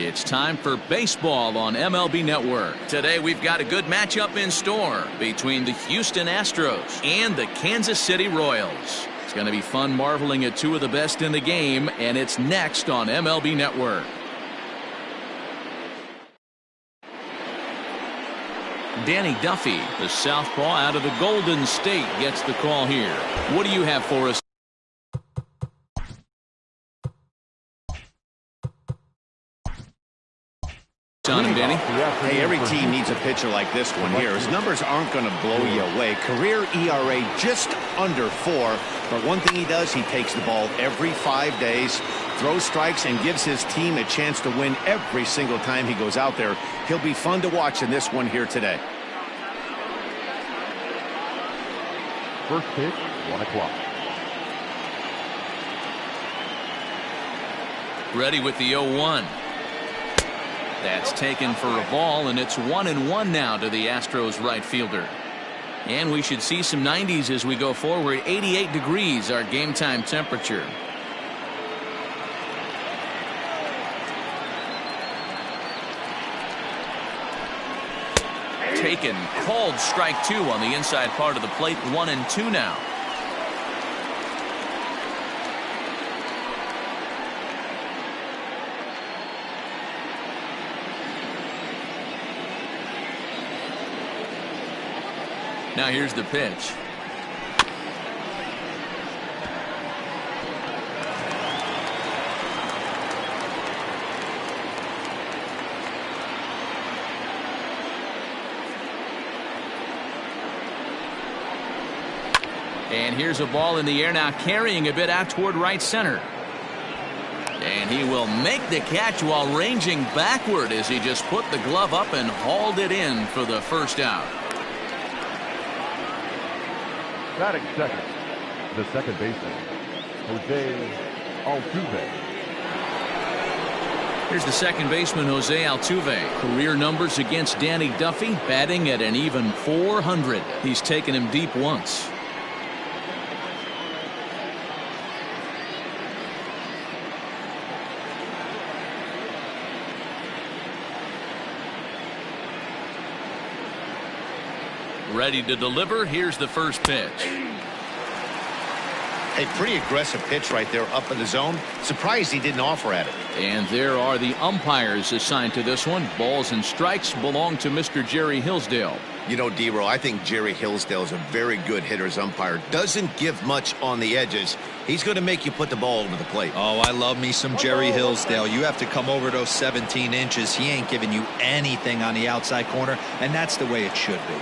It's time for baseball on MLB Network. Today we've got a good matchup in store between the Houston Astros and the Kansas City Royals. It's going to be fun marveling at two of the best in the game, and it's next on MLB Network. Danny Duffy, the southpaw out of the Golden State, gets the call here. What do you have for us? On him, Danny. Hey, every team needs a pitcher like this one here. His numbers aren't going to blow you away. Career ERA just under 4. But one thing he does, he takes the ball every 5 days, throws strikes, and gives his team a chance to win every single time he goes out there. He'll be fun to watch in this one here today. First pitch, 1 o'clock. Ready with the 0-1. That's taken for a ball, and it's 1-1 now to the Astros right fielder. And we should see some 90s as we go forward. 88 degrees, our game time temperature. Taken, called strike 2 on the inside part of the plate. 1-2 now. Now here's the pitch. And here's a ball in the air now, carrying a bit out toward right center. And he will make the catch while ranging backward as he just put the glove up and hauled it in for the first out. Batting second, the second baseman, Jose Altuve. Here's the second baseman, Jose Altuve. Career numbers against Danny Duffy, batting at an even .400. He's taken him deep once. Ready to deliver. Here's the first pitch. A pretty aggressive pitch right there up in the zone. Surprised he didn't offer at it. And there are the umpires assigned to this one. Balls and strikes belong to Mr. Jerry Hillsdale. You know, D-Row, I think Jerry Hillsdale is a very good hitter's umpire. Doesn't give much on the edges. He's going to make you put the ball over the plate. Oh, I love me some Jerry Hillsdale. You have to come over those 17 inches. He ain't giving you anything on the outside corner, and that's the way it should be.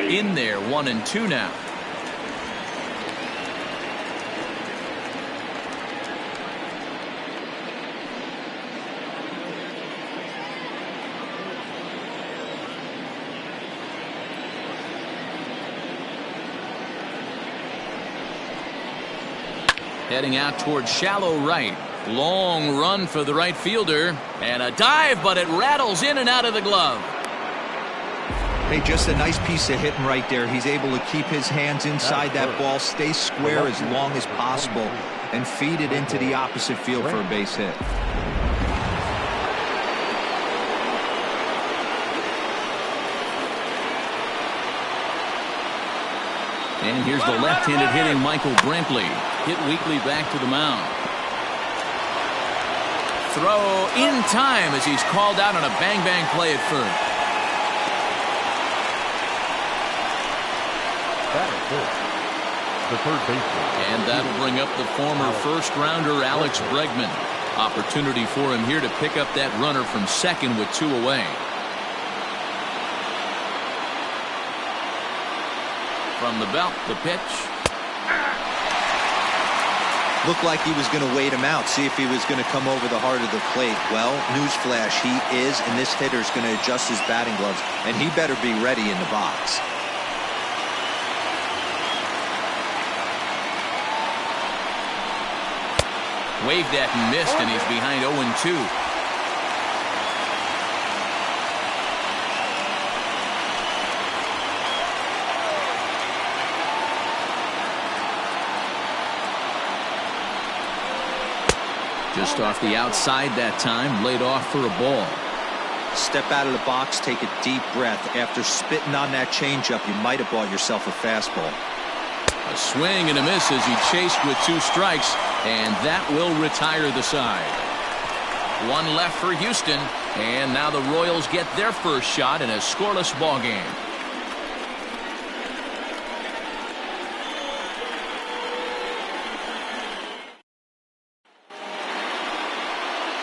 In there, 1-2 now. Heading out towards shallow right. Long run for the right fielder. And a dive, but it rattles in and out of the glove. Hey, just a nice piece of hitting right there. He's able to keep his hands inside that ball, stay square as long as possible, and feed it into the opposite field for a base hit. And here's the left-handed hitting Michael Brantley. Hit weakly back to the mound. Throw in time as he's called out on a bang-bang play at first. The third baseman. And that'll bring up the former first-rounder Alex Bregman. Opportunity for him here to pick up that runner from second with 2 away. From the belt, the pitch. Looked like he was going to wait him out, see if he was going to come over the heart of the plate. Well, newsflash, he is, and this hitter's going to adjust his batting gloves, and he better be ready in the box. Waved at and missed, and he's behind 0-2. Just off the outside that time, laid off for a ball. Step out of the box, take a deep breath. After spitting on that changeup, you might have bought yourself a fastball. A swing and a miss as he chased with 2 strikes, and that will retire the side. 1 left for Houston, and now the Royals get their first shot in a scoreless ball game.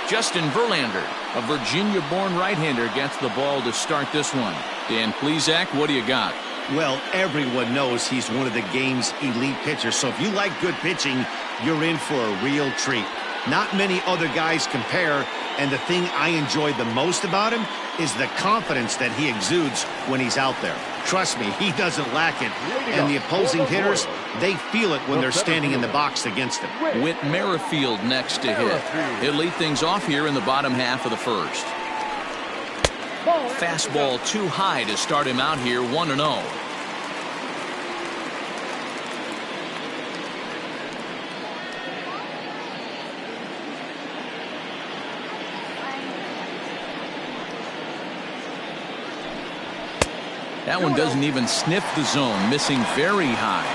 Justin Verlander, a Virginia-born right-hander, gets the ball to start this one. Dan Plesac, what do you got? Well, everyone knows he's one of the game's elite pitchers, so if you like good pitching, you're in for a real treat. Not many other guys compare, and the thing I enjoy the most about him is the confidence that he exudes when he's out there. Trust me, he doesn't lack it, and the opposing hitters, they feel it when they're standing in the box against him. Whit Merrifield next to hit. He'll lead things off here in the bottom half of the first. Fastball too high to start him out here, 1-0. That one doesn't even sniff the zone, missing very high.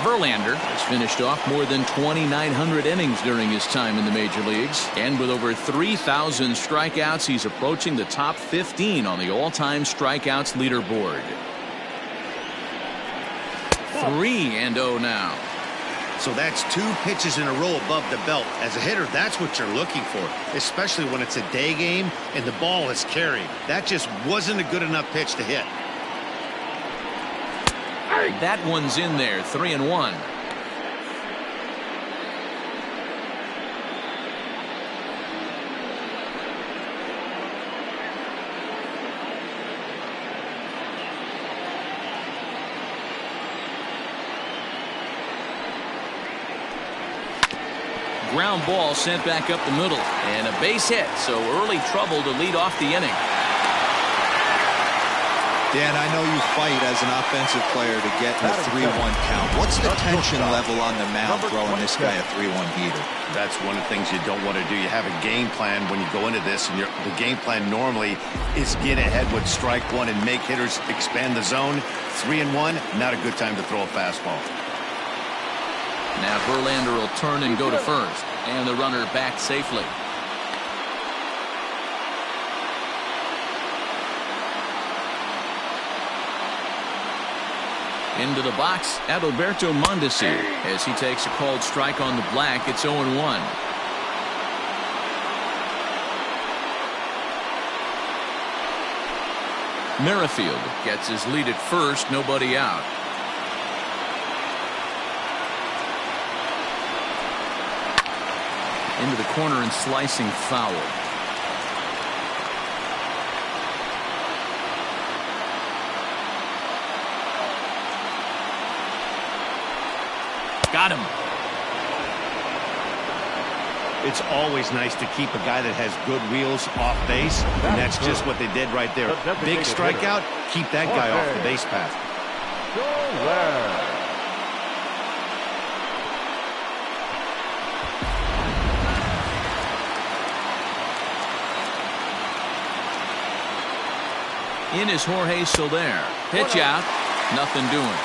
Verlander has finished off more than 2,900 innings during his time in the major leagues. And with over 3,000 strikeouts, he's approaching the top 15 on the all-time strikeouts leaderboard. 3-0 now. So that's 2 pitches in a row above the belt. As a hitter, that's what you're looking for, especially when it's a day game and the ball is carried. That just wasn't a good enough pitch to hit. That one's in there, 3-1. Ground ball sent back up the middle, and a base hit, so early trouble to lead off the inning. Dan, I know you fight as an offensive player to get a 3-1 count. What's the tension level on the mound throwing this guy a 3-1 heater? That's one of the things you don't want to do. You have a game plan when you go into this, and the game plan normally is get ahead with strike 1 and make hitters expand the zone. 3-1, not a good time to throw a fastball. Now Verlander will turn and go to first, and the runner back safely. Into the box, Adalberto Mondesi, as he takes a called strike on the black. It's 0-1. Merrifield gets his lead at first, nobody out. Into the corner and slicing foul. Got him. It's always nice to keep a guy that has good wheels off base, and that's just what they did right there. Big strikeout, keep that guy off the base path. In is Jorge Soler. Pitch out. Nothing doing.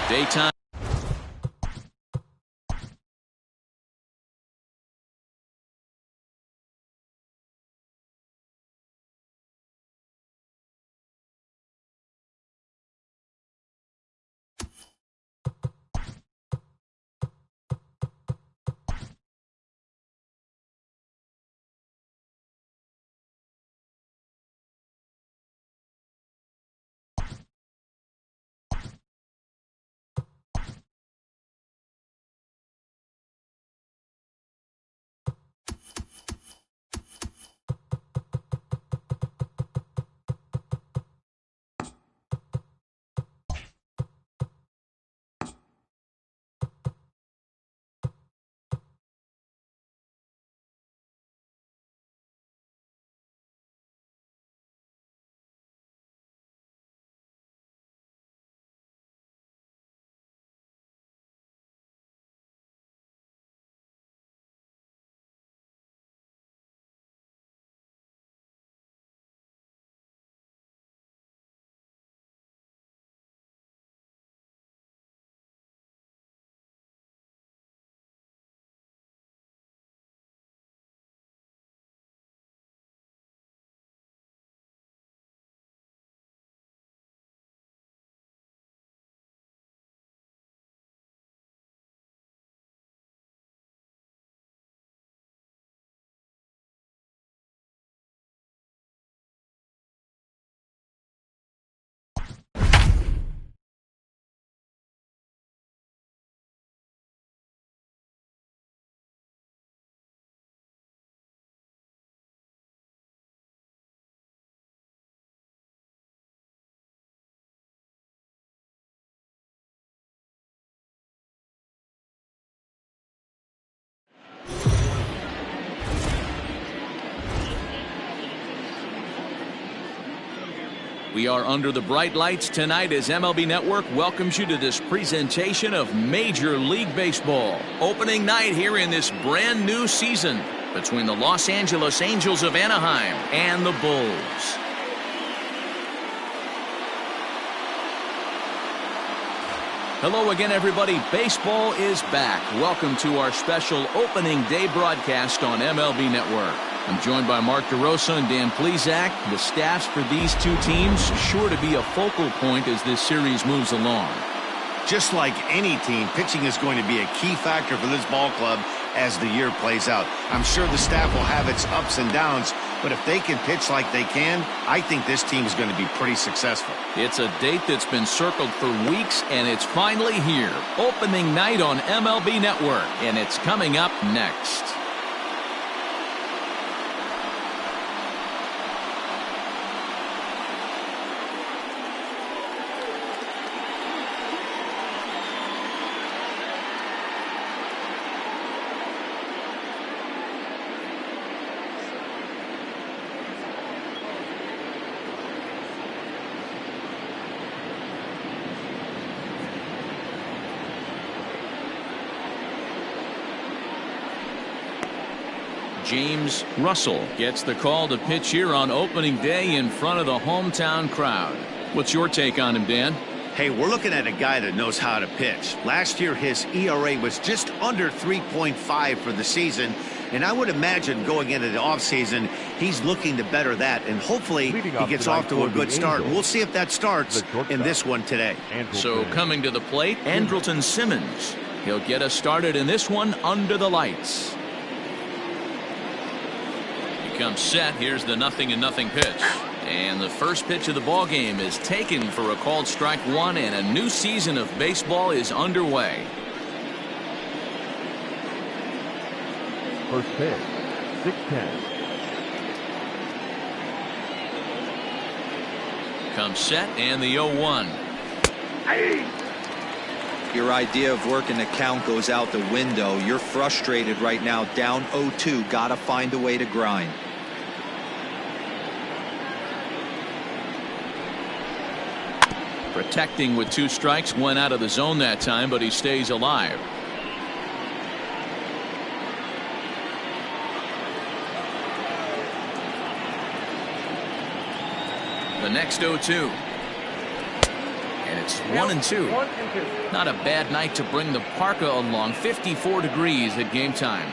Daytime. We are under the bright lights tonight as MLB Network welcomes you to this presentation of Major League Baseball. Opening night here in this brand new season between the Los Angeles Angels of Anaheim and the Bulls. Hello again, everybody. Baseball is back. Welcome to our special opening day broadcast on MLB Network. I'm joined by Mark DeRosa and Dan Plesac. The staffs for these two teams sure to be a focal point as this series moves along. Just like any team, pitching is going to be a key factor for this ball club as the year plays out. I'm sure the staff will have its ups and downs, but if they can pitch like they can, I think this team is going to be pretty successful. It's a date that's been circled for weeks, and it's finally here. Opening night on MLB Network, and it's coming up next. James Russell gets the call to pitch here on opening day in front of the hometown crowd. What's your take on him, Dan? Hey, we're looking at a guy that knows how to pitch. Last year, his ERA was just under 3.5 for the season, and I would imagine going into the offseason, he's looking to better that, and hopefully he gets off to a good start. We'll see if that starts in this one today. So coming to the plate, Andrelton Simmons. He'll get us started in this one under the lights. Comes set. Here's the 0-0 pitch, and the first pitch of the ball game is taken for a called strike one, and a new season of baseball is underway. First pitch, 6-10. Comes set, and the 0-1. Your idea of working the count goes out the window. You're frustrated right now, down 0-2. Gotta find a way to grind. Protecting with 2 strikes, went out of the zone that time, but he stays alive. The next 0-2. And it's 1-2. Not a bad night to bring the parka along. 54 degrees at game time.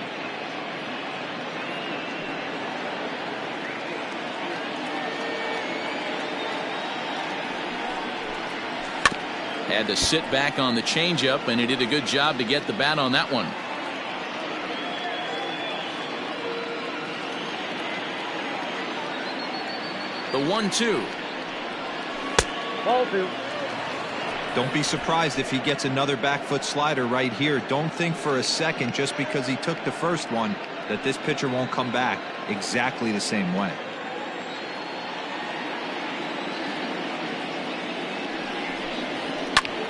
Had to sit back on the changeup, and he did a good job to get the bat on that one. The 1-2. Ball 2. Don't be surprised if he gets another back foot slider right here. Don't think for a second, just because he took the first one, that this pitcher won't come back exactly the same way.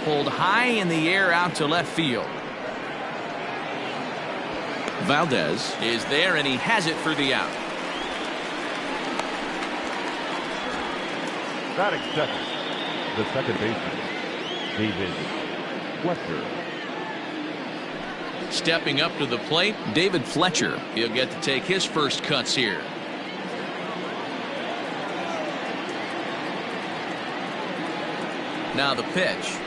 Pulled high in the air out to left field. Valdez is there, and he has it for the out. Batting second, the second baseman, David Fletcher. Stepping up to the plate, David Fletcher. He'll get to take his first cuts here. Now the pitch.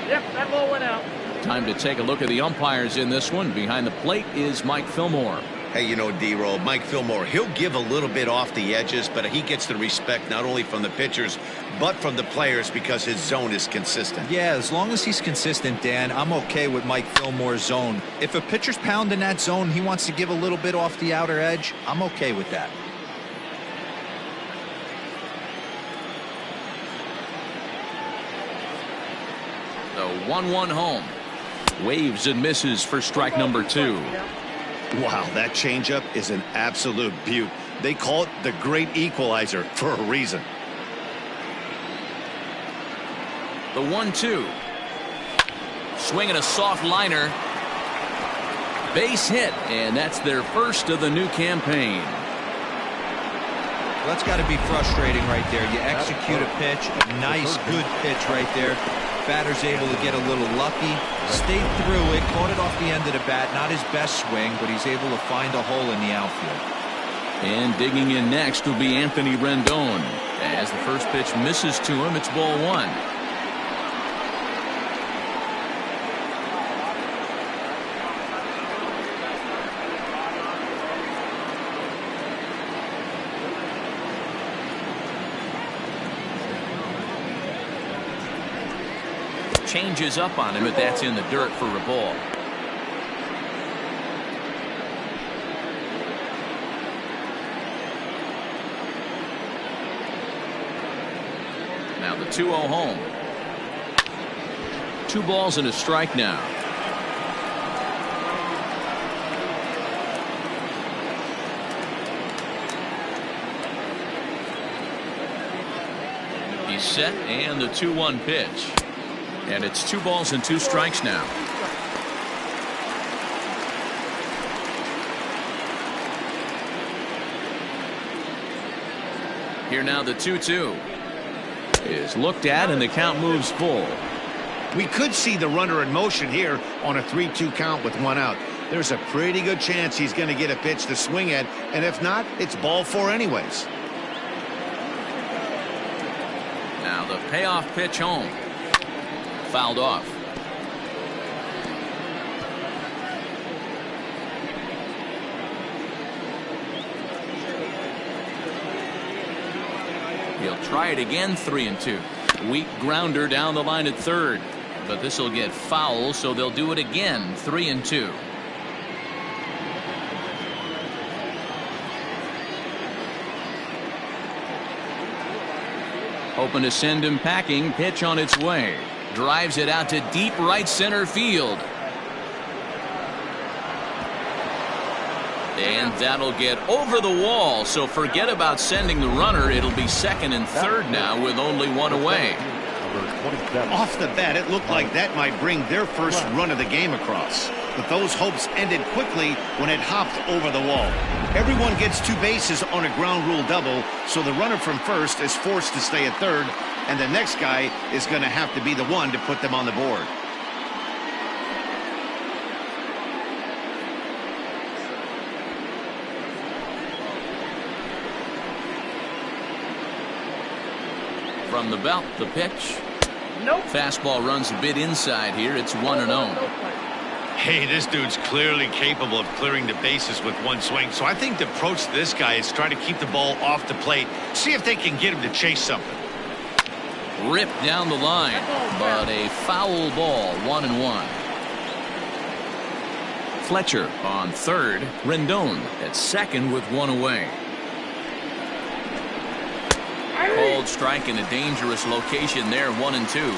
Yep, that ball went out. Time to take a look at the umpires in this one. Behind the plate is Mike Fillmore. Hey, you know, D-Roll, Mike Fillmore, he'll give a little bit off the edges, but he gets the respect not only from the pitchers, but from the players because his zone is consistent. Yeah, as long as he's consistent, Dan, I'm okay with Mike Fillmore's zone. If a pitcher's pounding that zone, he wants to give a little bit off the outer edge, I'm okay with that. The 1-1 home. Waves and misses for strike number 2. Wow, that changeup is an absolute beaut. They call it the great equalizer for a reason. The 1-2. Swinging a soft liner. Base hit, and that's their first of the new campaign. That's got to be frustrating right there. You execute a pitch, nice, good pitch right there. Batter's able to get a little lucky, stayed through it, caught it off the end of the bat. Not his best swing, but he's able to find a hole in the outfield. And digging in next will be Anthony Rendon. As the first pitch misses to him, it's ball one. Changes up on him, but that's in the dirt for a ball. Now the 2-0 home. 2 balls and a strike now. He's set, and the 2-1 pitch. And it's 2 balls and 2 strikes now. Here now the 2-2 is looked at, and the count moves full. We could see the runner in motion here on a 3-2 count with 1 out. There's a pretty good chance he's going to get a pitch to swing at, and if not, it's ball 4 anyways. Now the payoff pitch home. Fouled off. He'll try it again, 3-2. Weak grounder down the line at third, but this will get foul, so they'll do it again, 3-2. Hoping to send him packing. Pitch on its way. Drives it out to deep right center field. And that'll get over the wall, so forget about sending the runner. It'll be second and third now with only 1 away. Off the bat, it looked like that might bring their first run of the game across. But those hopes ended quickly when it hopped over the wall. Everyone gets 2 bases on a ground rule double, so the runner from first is forced to stay at third, and the next guy is going to have to be the one to put them on the board. From the belt, the pitch. Nope. Fastball runs a bit inside here. It's 1-0. Hey, this dude's clearly capable of clearing the bases with 1 swing. So I think the approach to this guy is try to keep the ball off the plate. See if they can get him to chase something. Ripped down the line, but a foul ball, 1-1. Fletcher on third. Rendon at second with 1 away. Called strike in a dangerous location there, 1-2.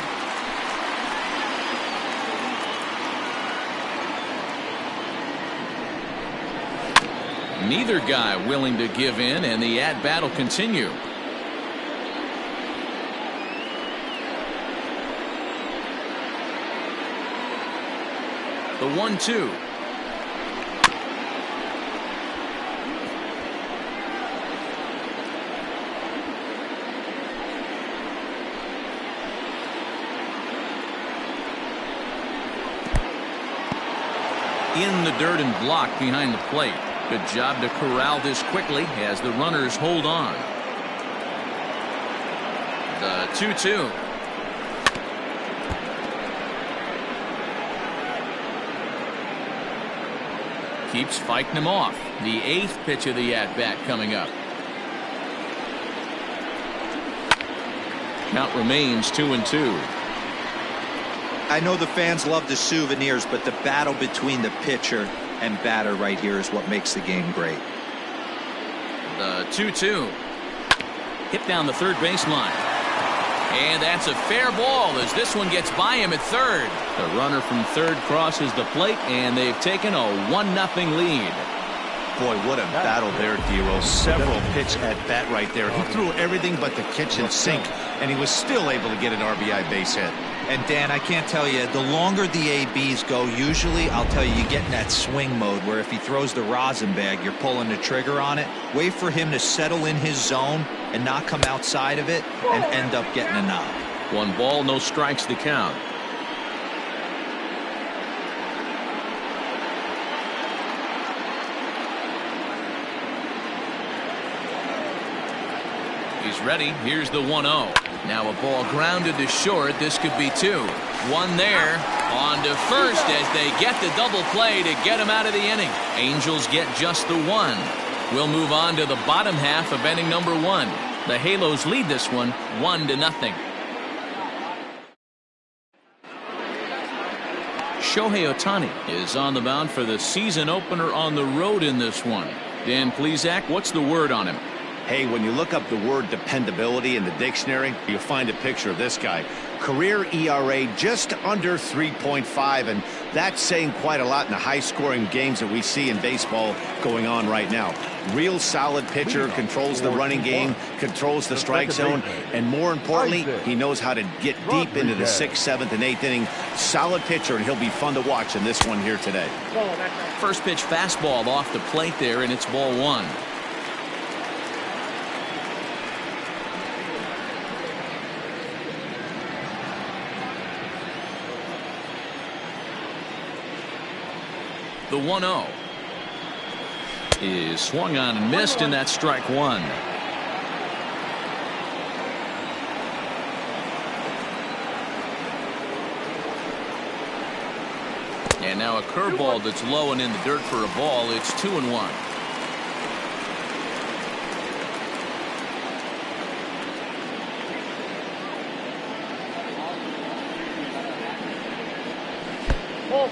Neither guy willing to give in, and the at-bat will continue. The 1-2. In the dirt and blocked behind the plate. Good job to corral this quickly as the runners hold on. The 2-2. Keeps fighting him off. The 8th pitch of the at-bat coming up. Count remains 2-2. I know the fans love the souvenirs, but the battle between the pitcher and batter right here is what makes the game great. The 2-2. Hit down the third baseline. And that's a fair ball as this one gets by him at third. The runner from third crosses the plate, and they've taken a 1-0 lead. Boy, what a battle there, Dero. Several pitch at bat right there. He threw everything but the kitchen sink, and he was still able to get an RBI base hit. And Dan, I can't tell you, the longer the ABs go, usually, I'll tell you, you get in that swing mode where if he throws the rosin bag, you're pulling the trigger on it. Wait for him to settle in his zone and not come outside of it and end up getting a knock. 1 ball, no strikes to count. He's ready. Here's the 1-0. Now a ball grounded to short. This could be 2. 1 there. On to first as they get the double play to get him out of the inning. Angels get just the 1. We'll move on to the bottom half of inning number 1. The Halos lead this one 1-0. Shohei Ohtani is on the mound for the season opener on the road in this one. Dan Plesac, what's the word on him? Hey, when you look up the word dependability in the dictionary, you'll find a picture of this guy. Career ERA just under 3.5, and that's saying quite a lot in the high-scoring games that we see in baseball going on right now. Real solid pitcher, controls the running game, controls the strike zone, and more importantly, he knows how to get deep into the 6th, 7th, and 8th inning. Solid pitcher, and he'll be fun to watch in this one here today. First pitch fastball off the plate there, and it's ball 1. The 1-0 is swung on and missed, and that's strike 1. And now a curveball that's low and in the dirt for a ball. It's 2-1.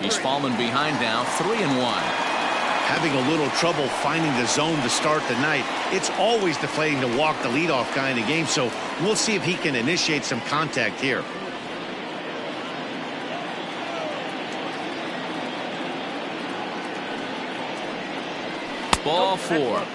He's fallen behind now, 3-1. Having a little trouble finding the zone to start the night. It's always deflating to walk the leadoff guy in the game, so we'll see if he can initiate some contact here. Ball 4.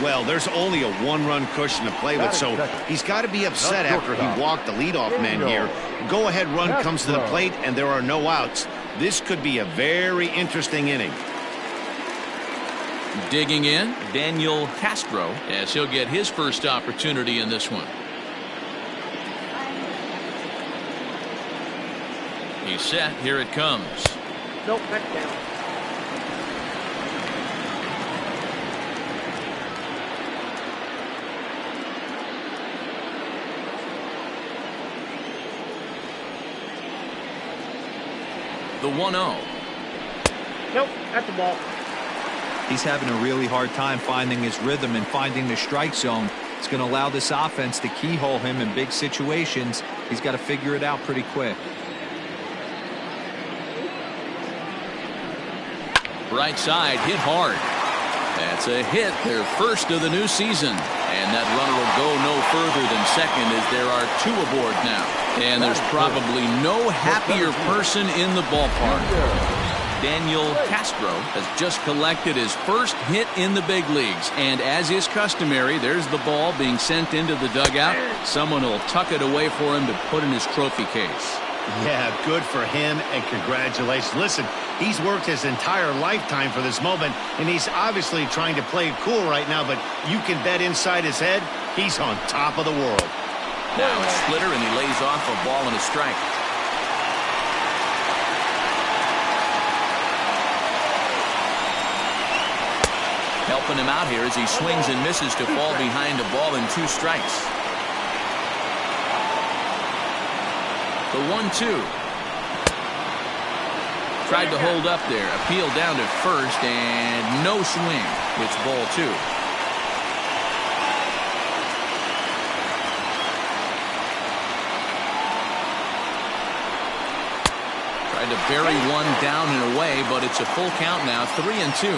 Well, there's only a 1-run cushion to play with, so he's got to be upset after he walked the leadoff man here. Go-ahead run comes to the plate, and there are no outs. This could be a very interesting inning. Digging in, Daniel Castro, as he'll get his first opportunity in this one. He's set. Here it comes. Nope, back down. The 1-0. Nope, that's the ball. He's having a really hard time finding his rhythm and finding the strike zone. It's going to allow this offense to keyhole him in big situations. He's got to figure it out pretty quick. Right side, hit hard. That's a hit, their first of the new season. And that runner will go no further than second as there are 2 aboard now. And there's probably no happier person in the ballpark. Daniel Castro has just collected his first hit in the big leagues. And as is customary, there's the ball being sent into the dugout. Someone will tuck it away for him to put in his trophy case. Yeah, good for him, and congratulations. Listen, he's worked his entire lifetime for this moment, and he's obviously trying to play it cool right now, but you can bet inside his head, he's on top of the world. Now a splitter, and he lays off a ball and a strike. Helping him out here as he swings and misses to fall behind a ball and 2 strikes. The 1-2. Tried to hold up there. Appeal down to first and no swing. It's ball 2. Tried to bury one down and away, but it's a full count now. 3-2.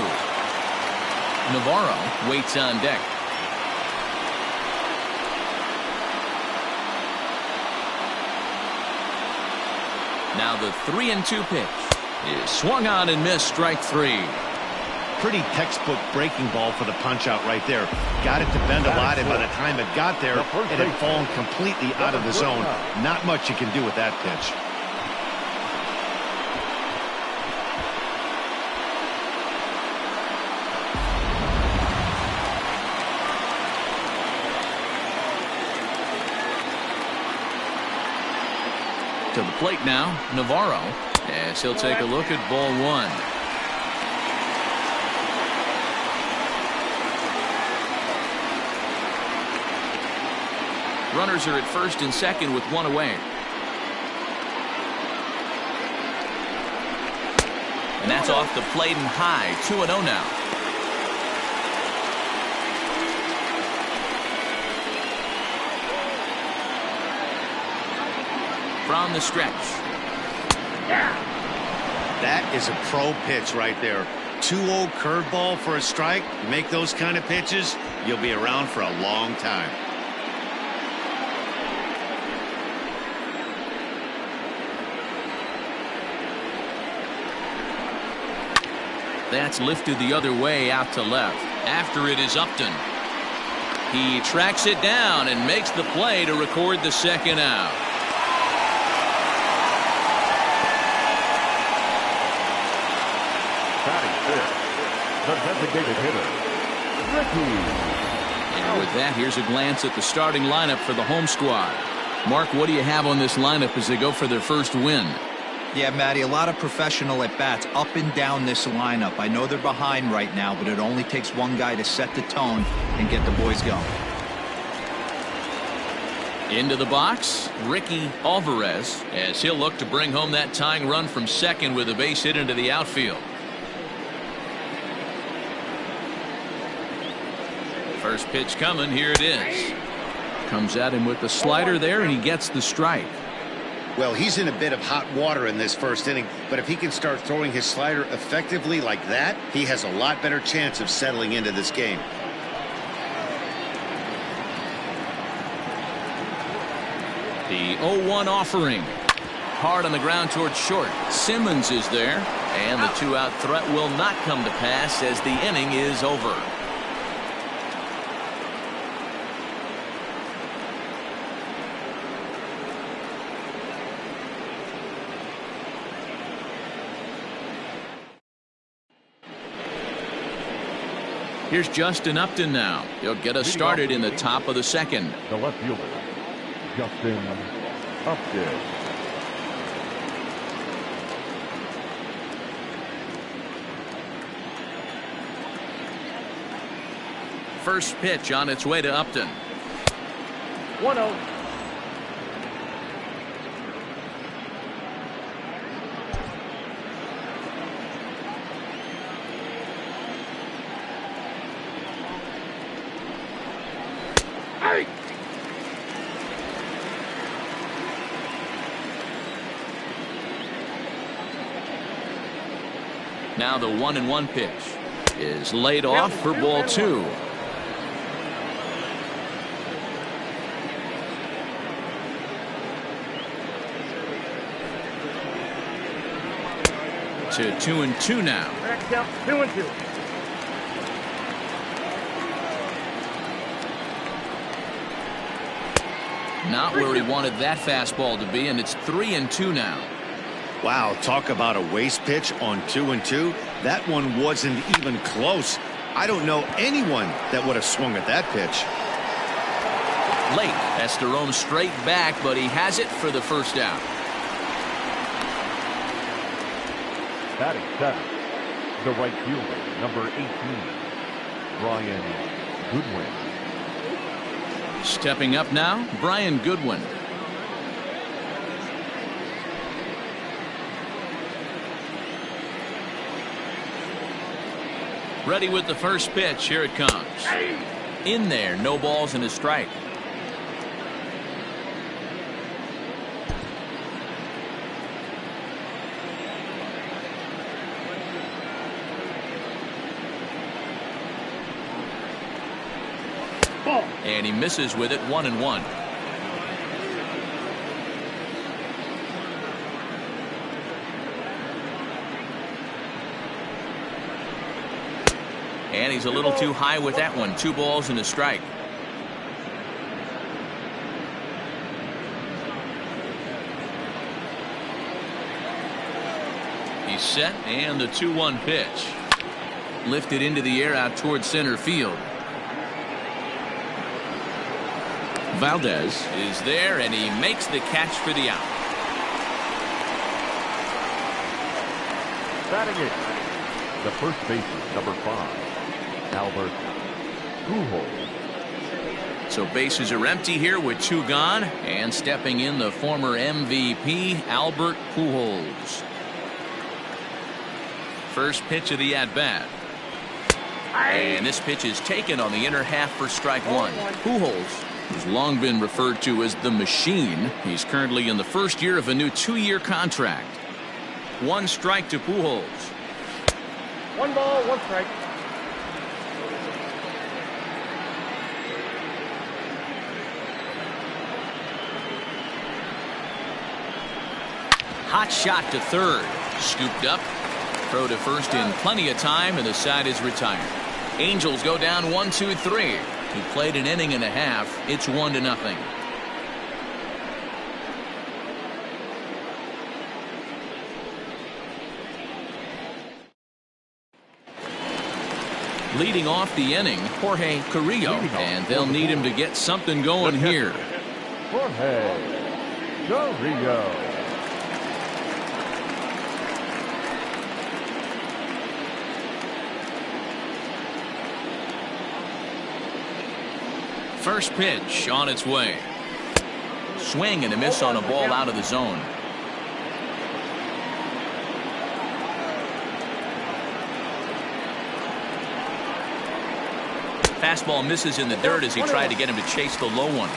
Navarro waits on deck. Now the 3-2 pitch is swung on and missed, strike 3. pretty textbook breaking ball for the punch out right there. Got it to bend a lot, and by the time it got there, it had fallen completely out of the zone. Not much you can do with that pitch. To the plate now, Navarro, as he'll take a look at ball one. Runners are at first and second with one away. And that's off the plate and high, 2-0 now. From the stretch. That is a pro pitch right there. 2-0 curveball for a strike. You make those kind of pitches, you'll be around for a long time. That's lifted the other way out to left. After it is Upton. He tracks it down and makes the play to record the second out. The designated hitter, Ricky. And with that, here's a glance at the starting lineup for the home squad. Mark, what do you have on this lineup as they go for their first win? Yeah, Matty, a lot of professional at-bats up and down this lineup. I know they're behind right now, but it only takes one guy to set the tone and get the boys going. Into the box, Ricky Alvarez, as he'll look to bring home that tying run from second with a base hit into the outfield. First pitch coming, here it is. Comes at him with the slider there, and he gets the strike. Well, he's in a bit of hot water in this first inning, but if he can start throwing his slider effectively like that, he has a lot better chance of settling into this game. The 0-1 offering. Hard on the ground towards short. Simmons is there, and the two-out threat will not come to pass as the inning is over. Here's Justin Upton now. He'll get us started in the top of the second. The left fielder, Justin Upton. First pitch on its way to Upton. 1-0. Now the 1-1 pitch is laid off for ball two. To 2-2 now. Next count, 2-2. Not where he wanted that fastball to be, and it's 3-2 now. Wow, talk about a waste pitch on 2-2. That one wasn't even close. I don't know anyone that would have swung at that pitch. Late has to roam straight back, but he has it for the first out. Batting seventh, the right fielder, number 18, Brian Goodwin. Stepping up now, Brian Goodwin. Ready with the first pitch. Here it comes. In there, no balls and a strike. And he misses with it, 1-1. And he's a little too high with that one. 2 balls and a strike. He's set, and the 2-1 pitch. Lifted into the air out towards center field. Valdez is there, and he makes the catch for the out. Batting it, the first baseman, number 5, Albert Pujols. So bases are empty here with 2 gone, and stepping in the former MVP, Albert Pujols. First pitch of the at-bat. And this pitch is taken on the inner half for strike 1. Pujols, who's long been referred to as the machine, he's currently in the first year of a new 2-year contract. 1 strike to Pujols. 1 ball, 1 strike. Hot shot to third. Scooped up. Throw to first in plenty of time, and the side is retired. Angels go down 1-2-3. He played an inning and a half. It's 1-0. Leading off the inning, Jorge Carrillo, and they'll need him to get something going here. Jorge Carrillo. First pitch on its way. Swing and a miss on a ball out of the zone. Fastball misses in the dirt as he tried to get him to chase the low one.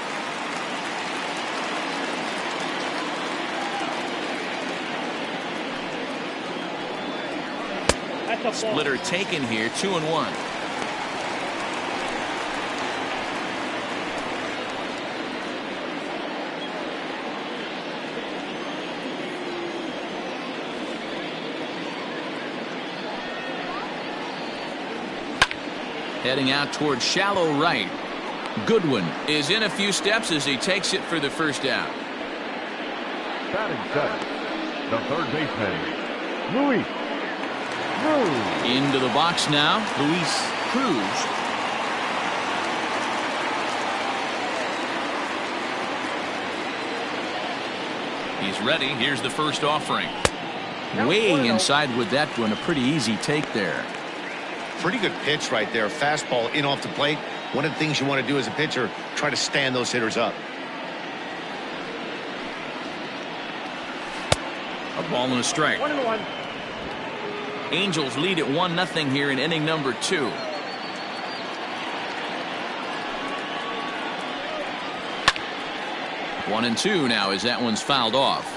Splitter taken here, 2-1. Heading out towards shallow right. Goodwin is in a few steps as he takes it for the first out. Batting second, the third baseman, Luis Cruz. Into the box now, Luis Cruz. He's ready. Here's the first offering. Way inside with that one. A pretty easy take there. Pretty good pitch right there. Fastball in off the plate. One of the things you want to do as a pitcher, try to stand those hitters up. A ball and a strike. 1-1. Angels lead at 1-0 here in inning number 2. One and two now as that one's fouled off.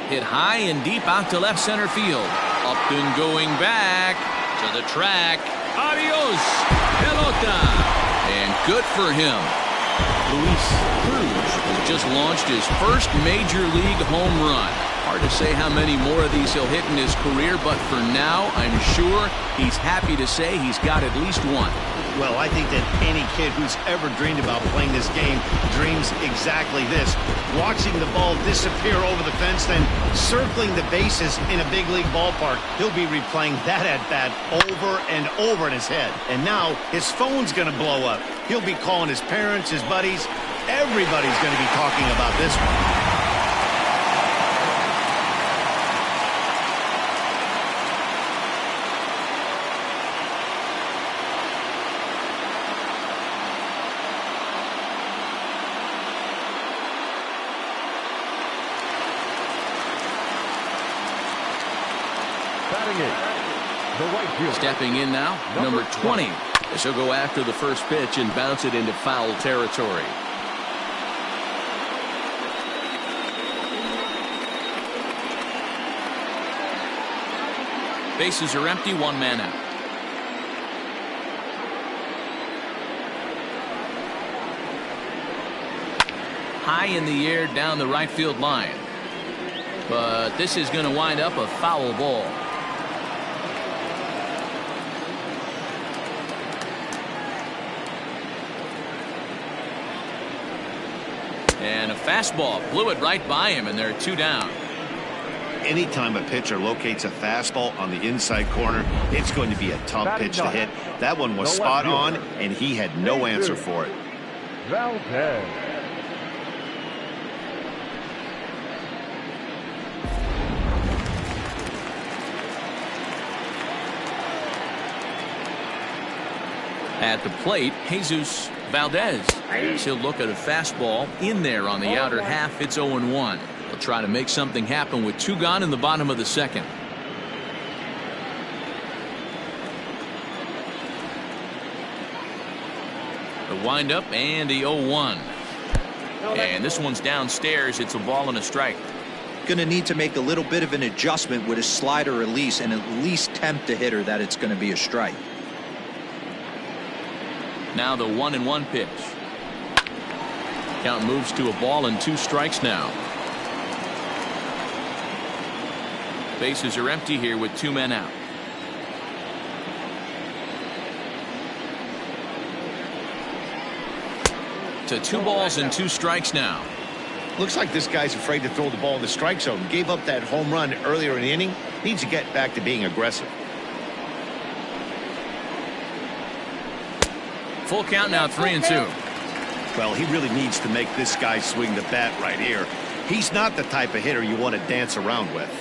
Hit high and deep out to left center field. Up and going back to the track. Adios, pelota. And good for him. Luis Cruz has just launched his first major league home run. Hard to say how many more of these he'll hit in his career, but for now, I'm sure he's happy to say he's got at least one. Well, I think that any kid who's ever dreamed about playing this game dreams exactly this. Watching the ball disappear over the fence, then circling the bases in a big league ballpark. He'll be replaying that at-bat over and over in his head. And now his phone's going to blow up. He'll be calling his parents, his buddies. Everybody's going to be talking about this one. Stepping in now, number 20. As he'll go after the first pitch and bounce it into foul territory. Bases are empty, one man out. high in the air down the right field line. But this is going to wind up a foul ball. And a fastball blew it right by him, and they're 2 down. Anytime a pitcher locates a fastball on the inside corner, it's going to be a tough pitch to hit. That one was spot on, and he had no answer for it. Valdez. At the plate, Jesus Valdez. He'll look at a fastball in there on the outer half. It's 0-1. He'll try to make something happen with 2 gone in the bottom of the second. The windup and the 0-1. And this one's downstairs. It's a ball and a strike. Going to need to make a little bit of an adjustment with his slider release and at least tempt the hitter that it's going to be a strike. Now the 1-1 pitch. Count moves to a ball and 2 strikes now. Bases are empty here with 2 men out. To 2 balls and 2 strikes now. Looks like this guy's afraid to throw the ball in the strike zone. Gave up that home run earlier in the inning. Needs to get back to being aggressive. Full count now, 3-2. Well, he really needs to make this guy swing the bat right here. He's not the type of hitter you want to dance around with.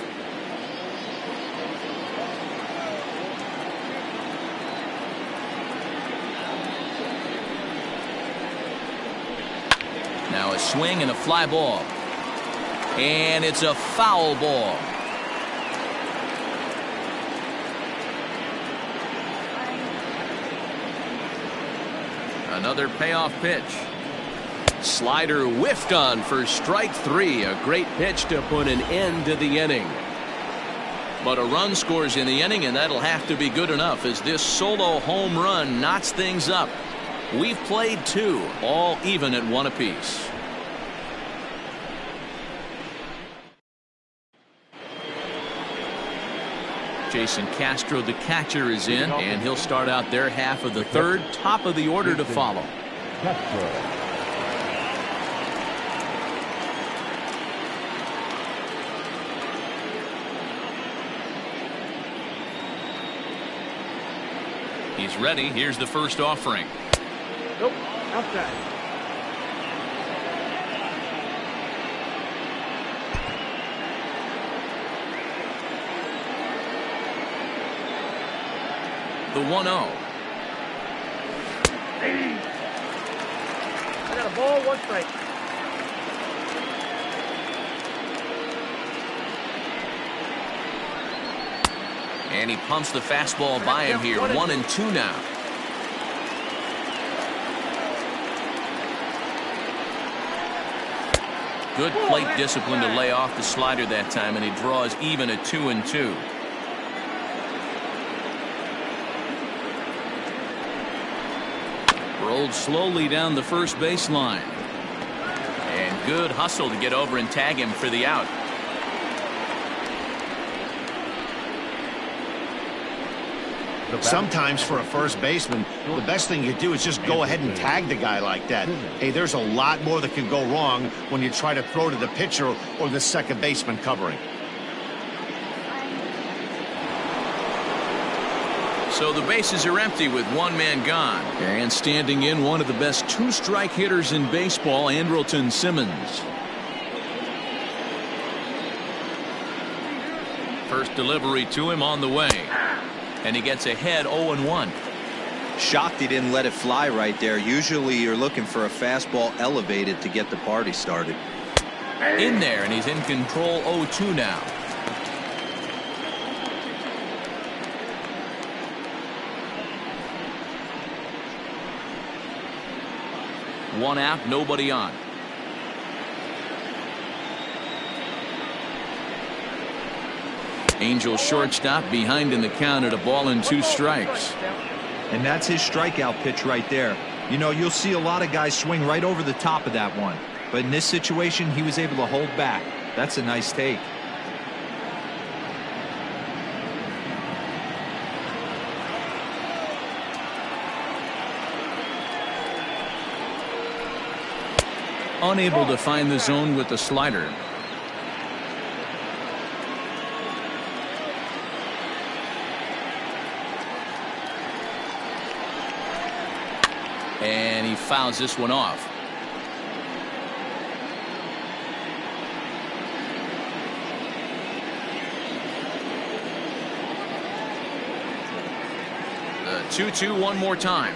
Now a swing and a fly ball. And it's a foul ball. Another payoff pitch. Slider whiffed on for strike 3. A great pitch to put an end to the inning. But a run scores in the inning, and that'll have to be good enough as this solo home run knots things up. We've played 2, all even at 1 apiece. Jason Castro, the catcher, is in, and he'll start out their half of the 3rd. Top of the order to follow. Castro. He's ready. Here's the first offering. Nope, outside. The 1-0. I got a ball, 1 strike. And he pumps the fastball by him here. 1-2 now. Good plate discipline to lay off the slider that time, and he draws even at 2-2. Rolled slowly down the first baseline. And good hustle to get over and tag him for the out. Sometimes for a first baseman, the best thing you do is just go ahead and tag the guy like that. Hey, there's a lot more that can go wrong when you try to throw to the pitcher or the second baseman covering. So the bases are empty with 1 man gone. And standing in, one of the best 2-strike hitters in baseball, Andrelton Simmons. First delivery to him on the way. And he gets ahead 0-1. Shocked he didn't let it fly right there. Usually you're looking for a fastball elevated to get the party started. In there, and he's in control. 0-2 now. One out, nobody on. Angel shortstop behind in the count at a ball and 2 strikes. And that's his strikeout pitch right there. You know, you'll see a lot of guys swing right over the top of that one. but in this situation, he was able to hold back. That's a nice take. Unable to find the zone with the slider. And he fouls this one off. The 2-2 one more time.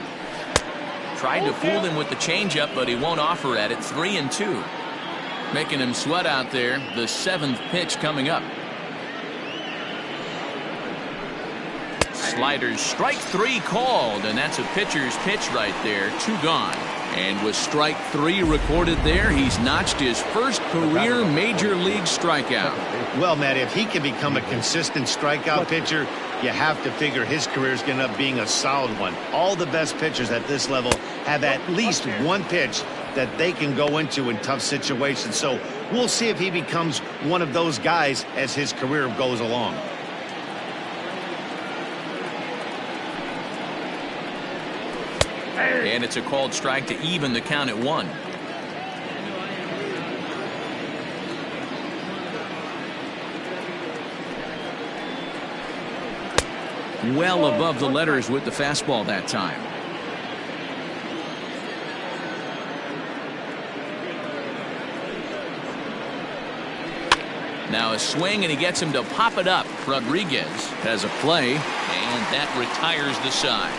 Tried to fool him with the changeup, but he won't offer at it. 3-2. Making him sweat out there. The 7th pitch coming up. Sliders, strike 3 called, and that's a pitcher's pitch right there. 2 gone. And with strike 3 recorded there, he's notched his first career major league strikeout. Well, Matt, if he can become a consistent strikeout pitcher, you have to figure his career is going to end up being a solid one. All the best pitchers at this level have at least one pitch that they can go into in tough situations. So we'll see if he becomes one of those guys as his career goes along. And it's a called strike to even the count at 1. Well above the letters with the fastball that time. Now a swing, and he gets him to pop it up. Rodriguez has a play, and that retires the side.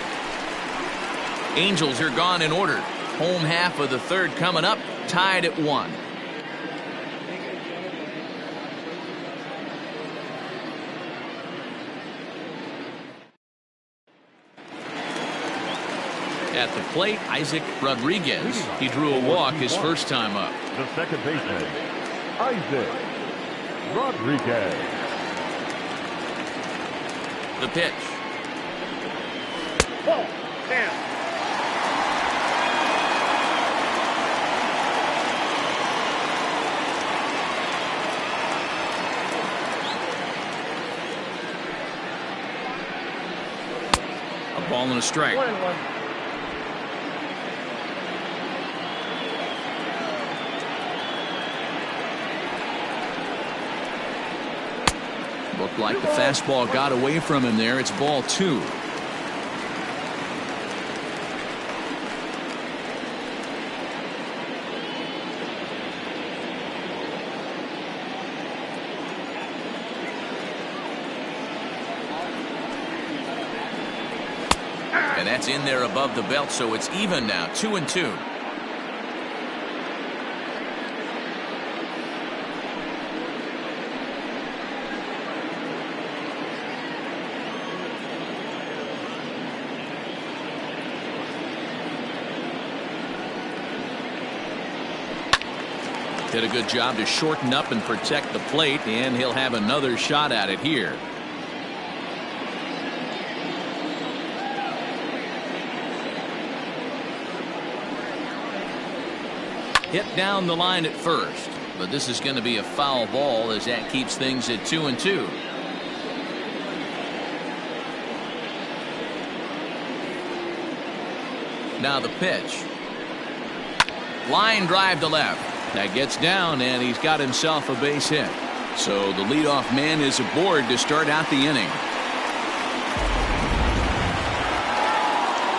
Angels are gone in order. Home half of the 3rd coming up, tied at 1. At the plate, Isaac Rodriguez. He drew a walk his first time up. The second baseman, Isaac Rodriguez. The pitch. Ball. Down. A ball and a strike. 1-1. Looked like the fastball got away from him there. It's ball 2. And that's in there above the belt, so it's even now. 2-2. Did a good job to shorten up and protect the plate, and he'll have another shot at it here. Hit down the line at first, but this is going to be a foul ball as that keeps things at 2-2. Now the pitch. Line drive to left. That gets down, and he's got himself a base hit. So the leadoff man is aboard to start out the inning.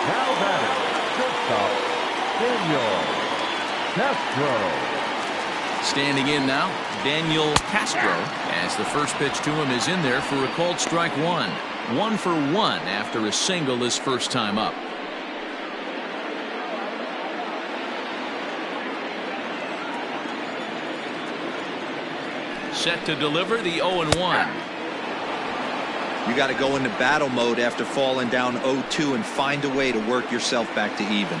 Now batting, shortstop, Daniel Castro. Standing in now, Daniel Castro, as the first pitch to him is in there for a called strike 1. 1 for 1 after a single his first time up. Set to deliver the 0-1. You got to go into battle mode after falling down 0-2 and find a way to work yourself back to even.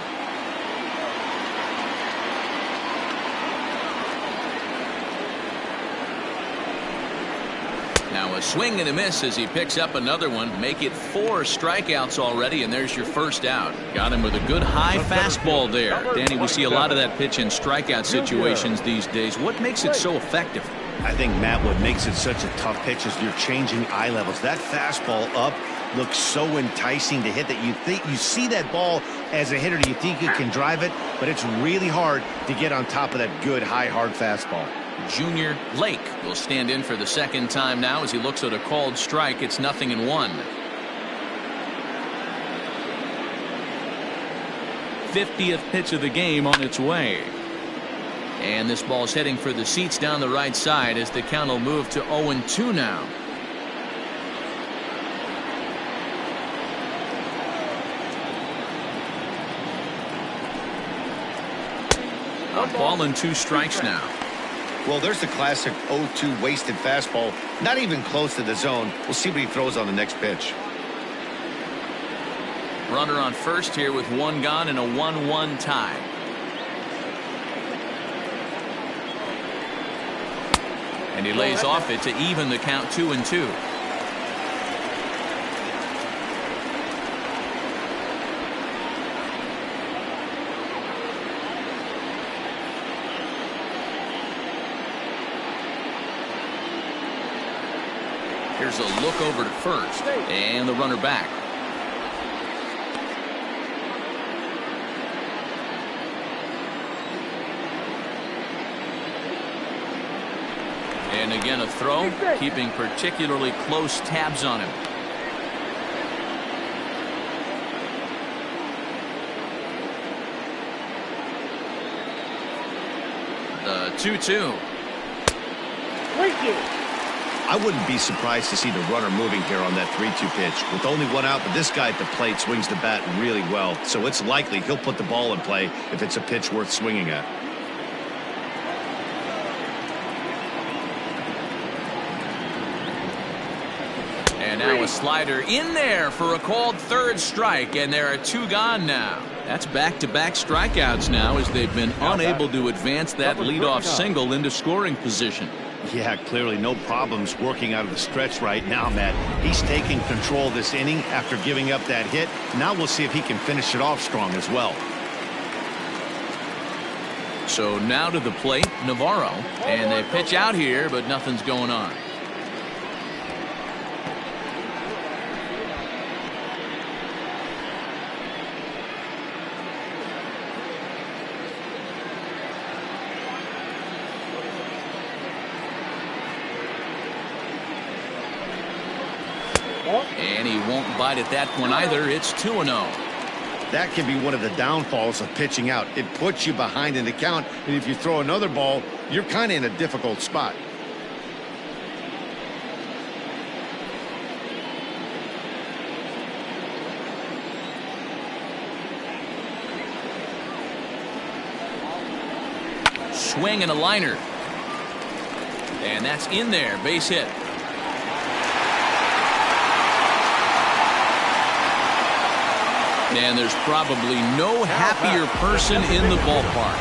Now Now a swing and a miss as he picks up another one. Make it 4 strikeouts already, and there's your first out. Got him with a good high fastball there. Danny, we see a lot of that pitch in strikeout situations these days. What makes it so effective? I think, Matt, what makes it such a tough pitch is you're changing eye levels. That fastball up looks so enticing to hit that you see that ball as a hitter, you think you can drive it, but it's really hard to get on top of that good high hard fastball. Junior Lake will stand in for the second time now as he looks at a called strike. It's 0-1. 50th pitch of the game on its way. And this ball's heading for the seats down the right side as the count will move to 0-2 now. A ball and 2 strikes now. Well, there's the classic 0-2 wasted fastball. Not even close to the zone. We'll see what he throws on the next pitch. Runner on first here with 1 gone and a 1-1 tie. And he lays off it to even the count 2-2. Here's a look over to first, and the runner back. And again a throw, keeping particularly close tabs on him. The 2-2. I wouldn't be surprised to see the runner moving here on that 3-2 pitch. With only 1 out, but this guy at the plate swings the bat really well, so it's likely he'll put the ball in play if it's a pitch worth swinging at. And now a slider in there for a called 3rd strike, and there are 2 gone now. That's back-to-back strikeouts now as they've been unable to advance that leadoff single into scoring position. Yeah, clearly no problems working out of the stretch right now, Matt. He's taking control of this inning after giving up that hit. Now we'll see if he can finish it off strong as well. So now to the plate, Navarro, and they pitch out here, but nothing's going on. And he won't bite at that one either. It's 2-0. That can be one of the downfalls of pitching out. It puts you behind in the count, and if you throw another ball, you're kind of in a difficult spot. Swing and a liner. And that's in there. Base hit. And there's probably no happier person in the ballpark.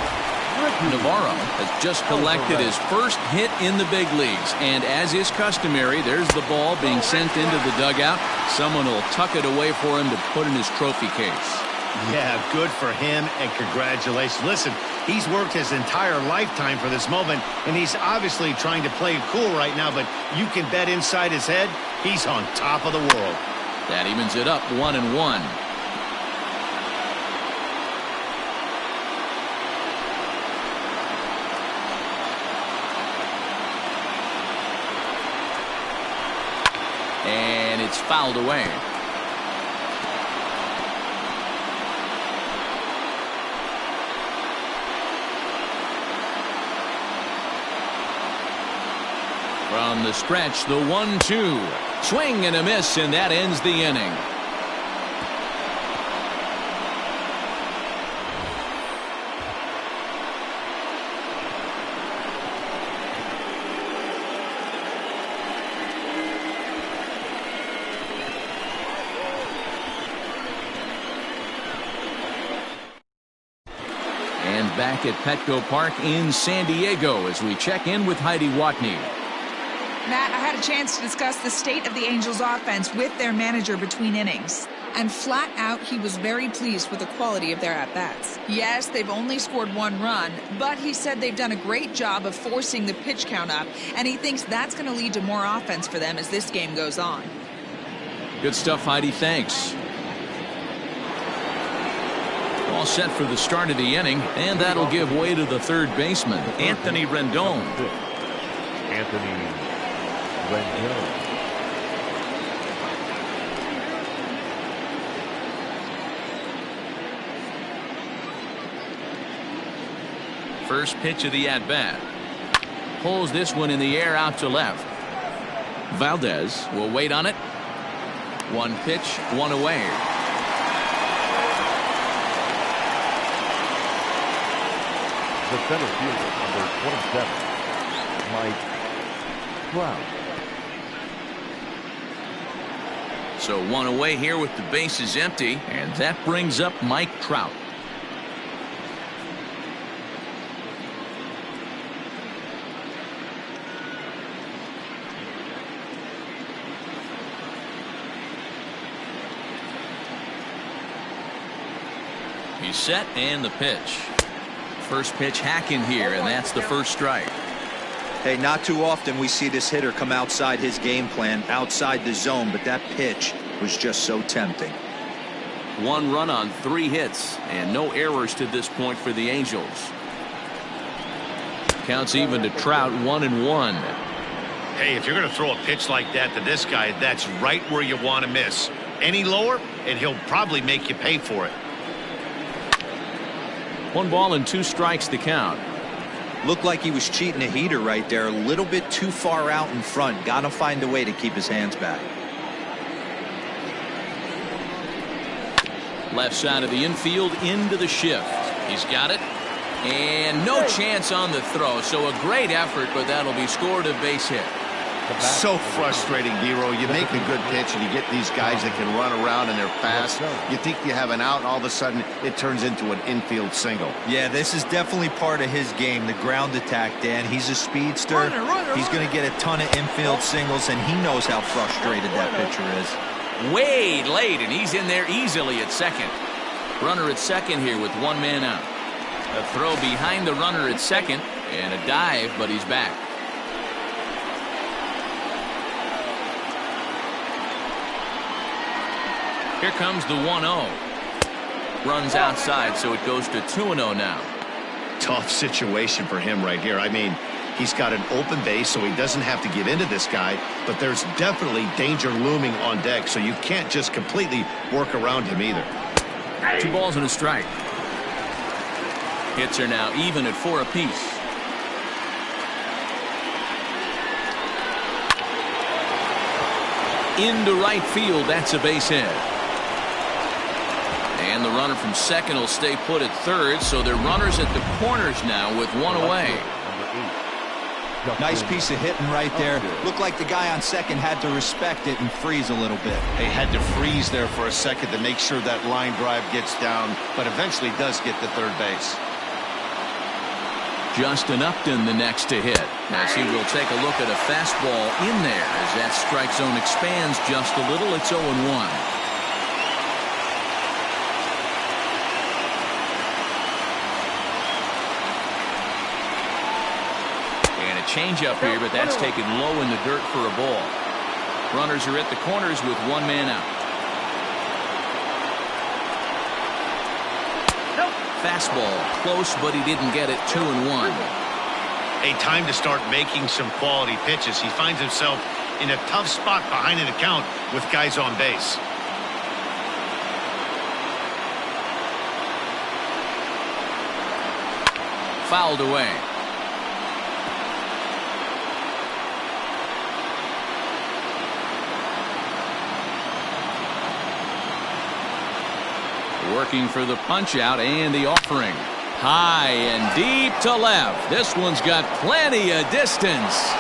Navarro has just collected his first hit in the big leagues. And as is customary, there's the ball being sent into the dugout. Someone will tuck it away for him to put in his trophy case. Yeah, good for him, and congratulations. Listen, he's worked his entire lifetime for this moment, and he's obviously trying to play it cool right now, but you can bet inside his head, he's on top of the world. That evens it up 1-1. And it's fouled away. From the stretch, the 1-2. Swing and a miss, and that ends the inning. Back at Petco Park in San Diego as we check in with Heidi Watney. Matt, I had a chance to discuss the state of the Angels offense with their manager between innings. And flat out, he was very pleased with the quality of their at-bats. Yes, they've only scored 1 run, but he said they've done a great job of forcing the pitch count up, and he thinks that's going to lead to more offense for them as this game goes on. Good stuff, Heidi. Thanks. All set for the start of the inning, and that'll give way to the third baseman, Anthony Rendon. Anthony Rendon. First pitch of the at-bat. Pulls this one in the air out to left. Valdez will wait on it. 1 pitch, 1 away. The center fielder, number 27, Mike Trout. So 1 away here with the bases empty, and that brings up Mike Trout. He's set, and the pitch. First pitch hacking here, and that's the first strike. Hey, not too often we see this hitter come outside his game plan, outside the zone, but that pitch was just so tempting. 1 run on 3 hits, and no errors to this point for the Angels. Counts even to Trout, 1-1. Hey, if you're going to throw a pitch like that to this guy, that's right where you want to miss. Any lower, and he'll probably make you pay for it. 1 ball and 2 strikes to count. Looked like he was cheating a heater right there, a little bit too far out in front. Got to find a way to keep his hands back. Left side of the infield into the shift. He's got it. And no chance on the throw, so a great effort, but that'll be scored a base hit. So frustrating, Dero. You make a good pitch and you get these guys that can run around and they're fast. You think you have an out, and all of a sudden it turns into an infield single. Yeah, this is definitely part of his game, the ground attack, Dan. He's a speedster. He's going to get a ton of infield singles, and he knows how frustrated that pitcher is. Way late, and he's in there easily at second. Runner at second here with 1 man out. A throw behind the runner at second, and a dive, but he's back. Here comes the 1-0. Runs outside, so it goes to 2-0 now. Tough situation for him right here. I mean, he's got an open base, so he doesn't have to get into this guy, but there's definitely danger looming on deck, so you can't just completely work around him either. 2 balls and a strike. Hits are now even at 4 apiece. Into right field, that's a base hit. And the runner from second will stay put at third, so they're runners at the corners now with 1 away. Nice piece of hitting right there. Looked like the guy on second had to respect it and freeze a little bit. They had to freeze there for a second to make sure that line drive gets down, but eventually does get to third base. Justin Upton the next to hit, as he will take a look at a fastball in there as that strike zone expands just a little. It's 0-1. Change-up here, but that's taken low in the dirt for a ball. Runners are at the corners with 1 man out. Fastball close, but he didn't get it. 2-1. A time to start making some quality pitches. He finds himself in a tough spot behind an account with guys on base. Fouled away. Working for the punch out and the offering. High and deep to left. This one's got plenty of distance.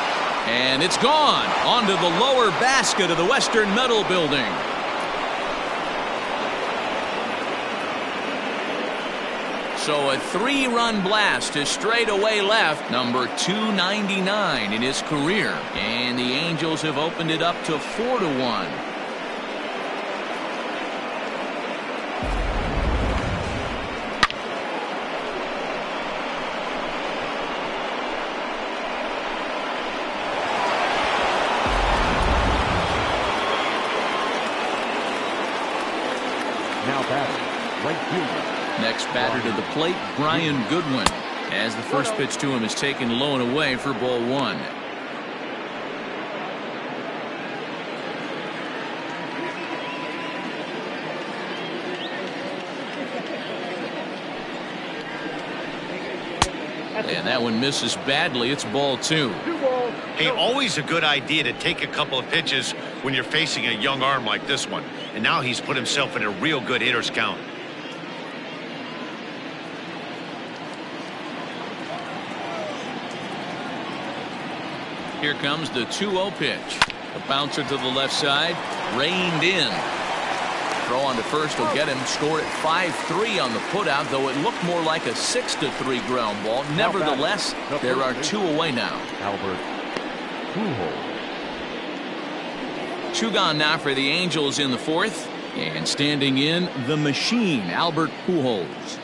And it's gone onto the lower basket of the Western Metal Building. So a 3-run blast to straightaway left, number 299 in his career. And the Angels have opened it up to 4-1. Now batting, right fielder. Next batter to the plate, Brian Goodwin, as the first pitch to him is taken low and away for ball 1. And that one misses badly. It's ball 2. Hey, always a good idea to take a couple of pitches when you're facing a young arm like this one. And now he's put himself in a real good hitter's count. Here comes the 2-0 pitch. The bouncer to the left side, reined in. Throw on to first will get him. Scored at 5-3 on the putout, though it looked more like a 6-3 ground ball. Nevertheless, there are 2 away now. Albert Pujols. 2 gone now for the Angels in the 4th. And standing in, the machine, Albert Pujols.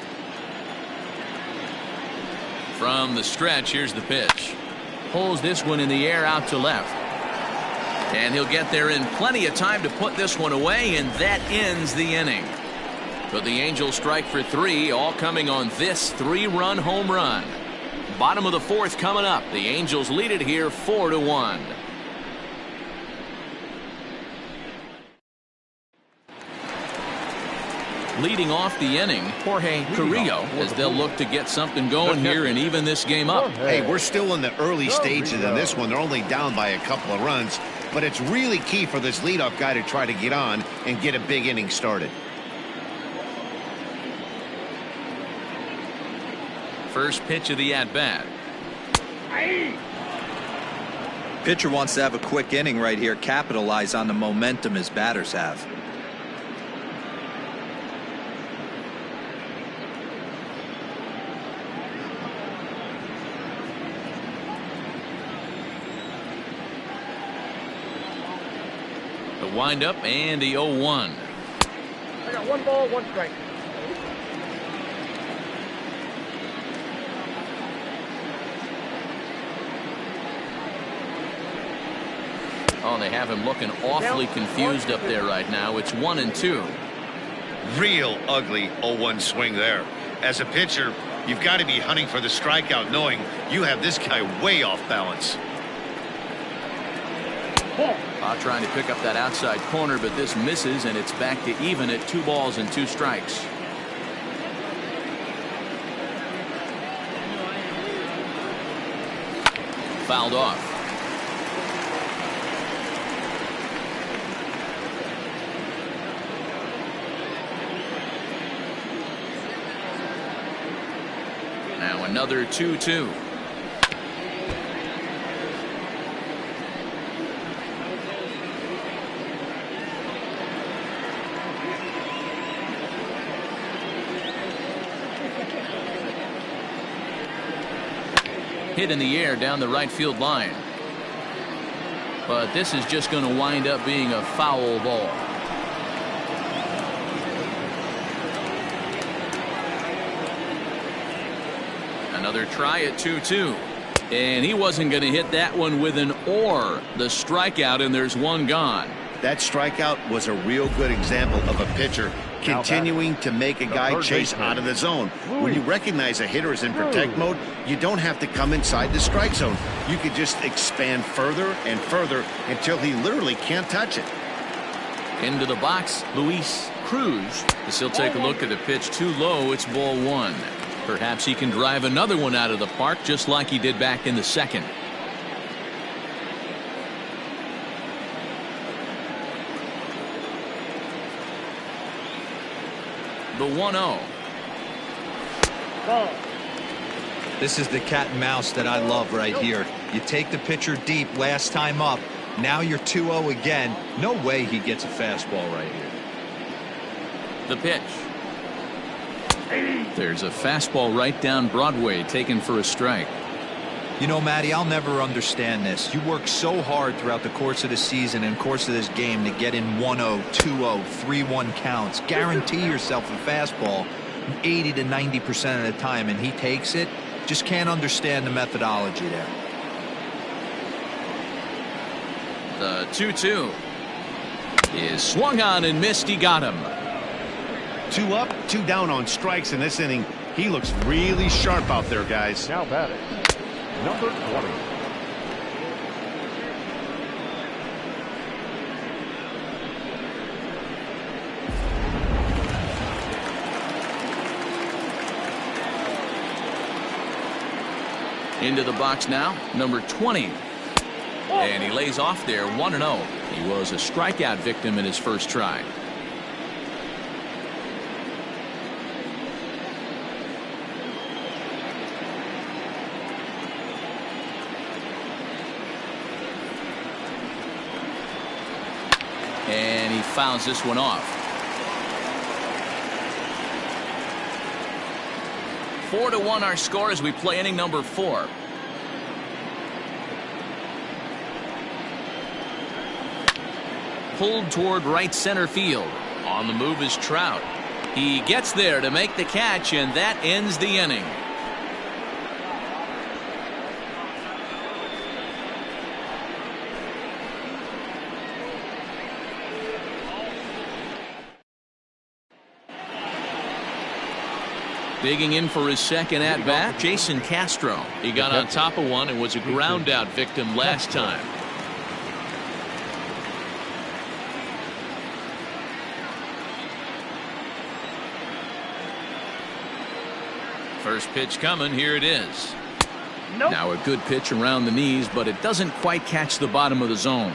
From the stretch, here's the pitch. Pulls this one in the air out to left. And he'll get there in plenty of time to put this one away, and that ends the inning. But the Angels strike for 3, all coming on this 3-run home run. Bottom of the 4th coming up. The Angels lead it here 4-1. Leading off the inning, Jorge Carrillo, as they'll look to get something going here and even this game up. Hey, we're still in the early stages of this one. They're only down by a couple of runs, but it's really key for this leadoff guy to try to get on and get a big inning started. First pitch of the at-bat. Pitcher wants to have a quick inning right here, capitalize on the momentum his batters have. The windup and the 0-1. I got 1 ball, 1 strike. Oh, they have him looking awfully confused up there right now. It's 1-2. Real ugly 0-1 swing there. As a pitcher, you've got to be hunting for the strikeout, knowing you have this guy way off balance. Trying to pick up that outside corner, but this misses, and it's back to even at 2 balls and 2 strikes. Fouled off. Now another 2-2. Hit in the air down the right field line. But this is just going to wind up being a foul ball. Another try at 2-2. And he wasn't going to hit that one with an or. The strikeout, and there's 1 gone. That strikeout was a real good example of a pitcher continuing to make a guy chase out of the zone. When you recognize a hitter is in protect mode, you don't have to come inside the strike zone. You could just expand further and further until he literally can't touch it. Into the box, Luis Cruz. As he'll take a look at the pitch too low. It's ball 1. Perhaps he can drive another one out of the park just like he did back in the 2nd. The 1-0. This is the cat and mouse that I love right here. You take the pitcher deep last time up. Now you're 2-0 again. No way he gets a fastball right here. The pitch. There's a fastball right down Broadway taken for a strike. You know, Matty, I'll never understand this. You work so hard throughout the course of the season and course of this game to get in 1-0, 2-0, 3-1 counts. Guarantee yourself a fastball 80 to 90% of the time, and he takes it. Just can't understand the methodology there. The 2-2 is swung on and missed. He got him. 2 up, 2 down on strikes in this inning. He looks really sharp out there, guys. Now batting, number 20. Into the box now, number 20. And he lays off there, 1-0. He was a strikeout victim in his first try. And he fouls this one off. 4-1 our score as we play inning number 4. Pulled toward right center field. On the move is Trout. He gets there to make the catch, and that ends the inning. Digging in for his second at-bat, Jason Castro. He got on top of one and was a ground-out victim last time. First pitch coming, here it is. Nope. Now a good pitch around the knees, but it doesn't quite catch the bottom of the zone.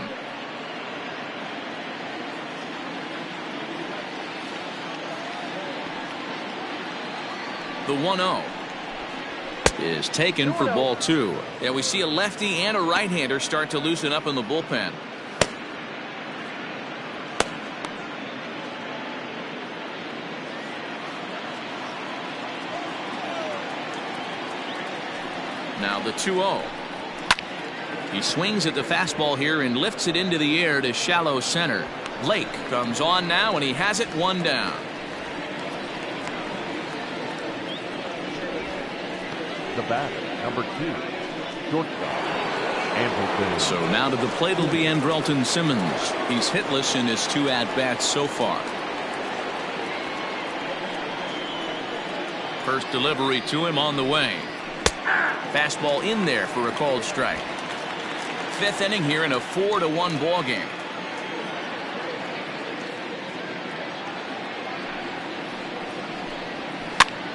The 1-0 is taken for ball 2. Yeah, we see a lefty and a right-hander start to loosen up in the bullpen. Now the 2-0. He swings at the fastball here and lifts it into the air to shallow center. Blake comes on now, and he has it 1 down. The batter, number 2, shortstop, Andrelton. So now to the plate will be Andrelton Simmons. He's hitless in his 2 at-bats so far. First delivery to him on the way. Fastball in there for a called strike. 5th inning here in a 4-1 ball game.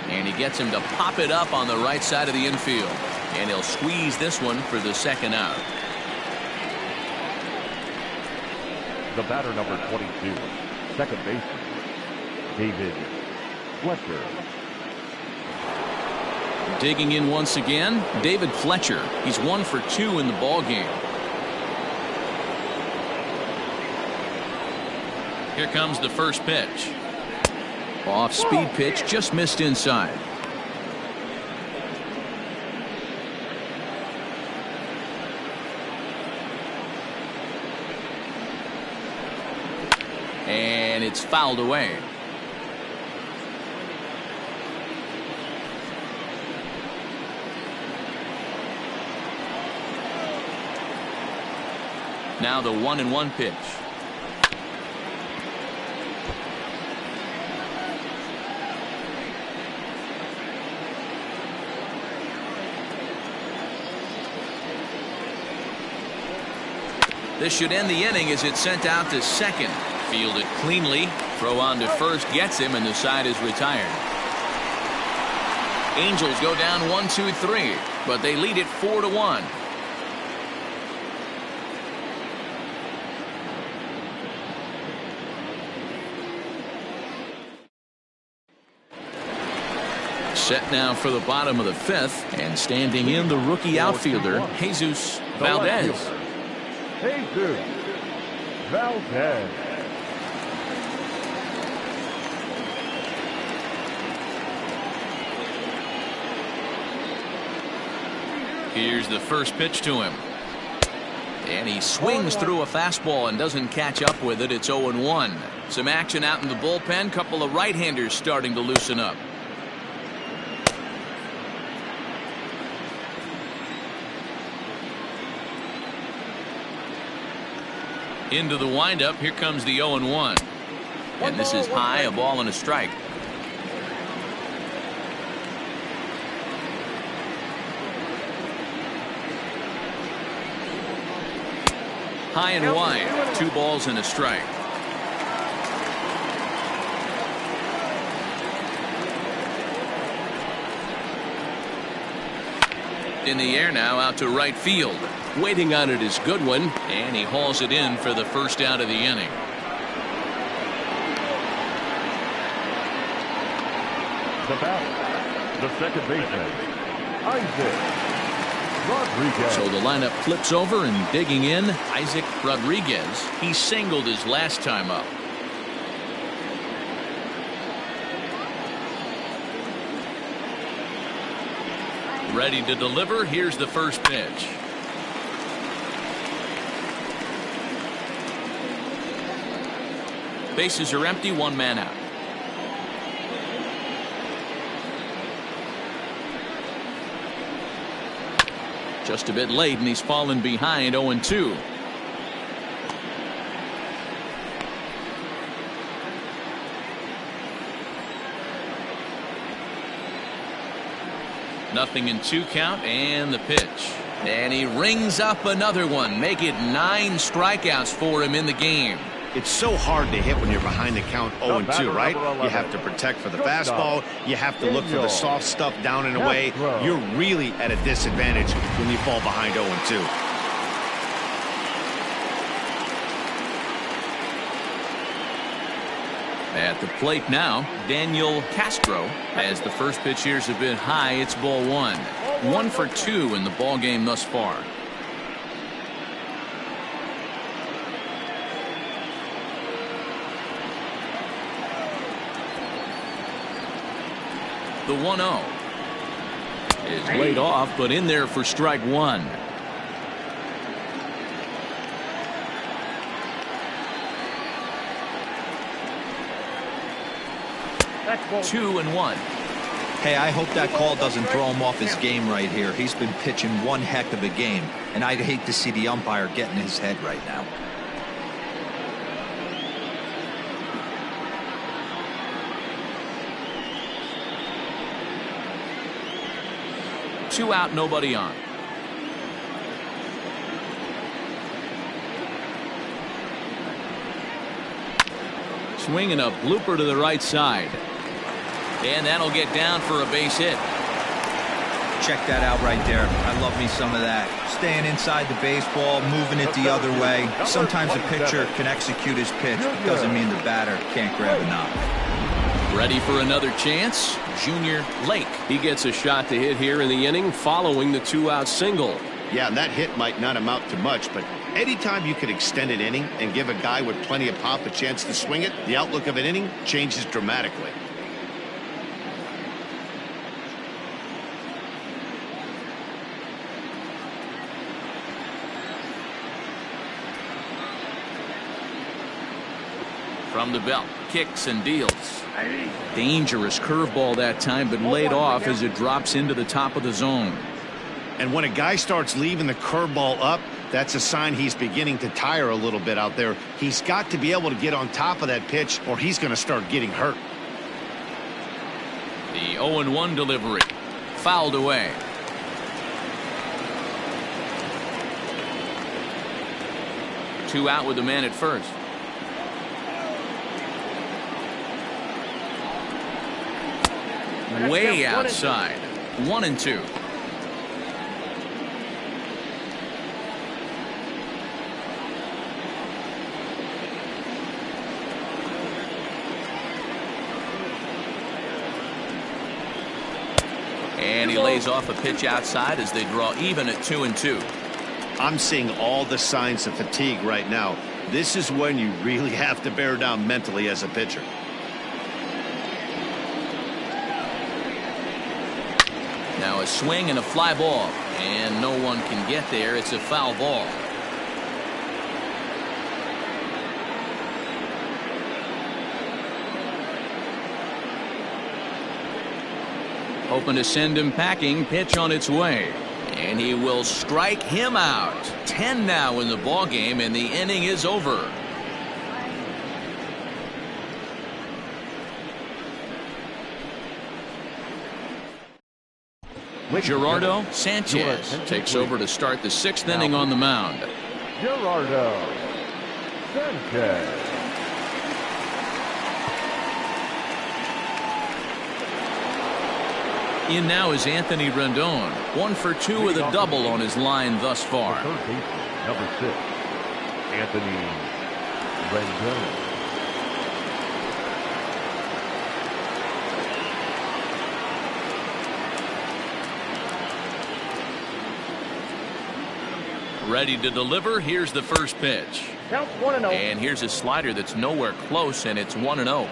And he gets him to pop it up on the right side of the infield. And he'll squeeze this one for the second out. The batter, number 22, second baseman, David Fletcher. Digging in once again, David Fletcher. He's 1 for 2 in the ball game. Here comes the first pitch. Off-speed pitch, just missed inside. And it's fouled away. Now the 1-1 pitch. This should end the inning as it's sent out to second. Fielded cleanly. Throw on to first gets him, and the side is retired. Angels go down 1-2-3, but they lead it 4-1. Set now for the bottom of the 5th, and standing in the rookie outfielder, Jesus Valdez. Jesus Valdez. Here's the first pitch to him. And he swings through a fastball and doesn't catch up with it. It's 0-1. Some action out in the bullpen. Couple of right-handers starting to loosen up. Into the windup. Here comes the 0-1. And this is high, a ball and a strike. High and wide. 2 balls and a strike. In the air now, out to right field. Waiting on it is Goodwin, and he hauls it in for the first out of the inning. The batter, the second baseman, Isaac Rodriguez. So the lineup flips over, and digging in, Isaac Rodriguez. He singled his last time up. Ready to deliver. Here's the first pitch. Bases are empty, 1 man out. Just a bit late, and he's fallen behind. 0-2. Nothing in 2 count, and the pitch. And he rings up another one. Make it 9 strikeouts for him in the game. It's so hard to hit when you're behind the count 0-2, right? You have to protect for the fastball. You have to look for the soft stuff down and away. You're really at a disadvantage when you fall behind 0-2. At the plate now, Daniel Castro. As the first pitch here is a bit high, it's ball 1. 1 for 2 in the ball game thus far. The 1-0 is laid off, but in there for strike 1. That's 2-1. Hey, I hope that call doesn't throw him off his game right here. He's been pitching one heck of a game, and I'd hate to see the umpire get in his head right now. Two out, nobody on. Swinging a blooper to the right side. And that'll get down for a base hit. Check that out right there. I love me some of that. Staying inside the baseball, moving it the other way. Sometimes a pitcher can execute his pitch, but doesn't mean the batter can't grab a knob. Ready for another chance? Junior Lake. He gets a shot to hit here in the inning following the 2-out single. Yeah, and that hit might not amount to much, but anytime you can extend an inning and give a guy with plenty of pop a chance to swing it, the outlook of an inning changes dramatically. From the belt, kicks and deals. Dangerous curveball that time, but laid off as it drops into the top of the zone. And when a guy starts leaving the curveball up, that's a sign he's beginning to tire a little bit out there. He's got to be able to get on top of that pitch, or he's going to start getting hurt. The 0-1 delivery. Fouled away. Two out with the man at first. Way outside. 1-2. And he lays off a pitch outside as they draw even at 2-2. I'm seeing all the signs of fatigue right now. This is when you really have to bear down mentally as a pitcher. Now a swing and a fly ball, and no one can get there. It's a foul ball. Hoping to send him packing. Pitch on its way, and he will strike him out. 10 now in the ball game, and the inning is over. Gerardo Sanchez takes over to start the 6th inning on the mound. Gerardo Sanchez. In now is Anthony Rendon. 1 for 2 with a double on his line thus far. Third baseman, number 6, Anthony Rendon. Ready to deliver. Here's the first pitch. Counts 1-0. And here's a slider that's nowhere close, and it's 1-0.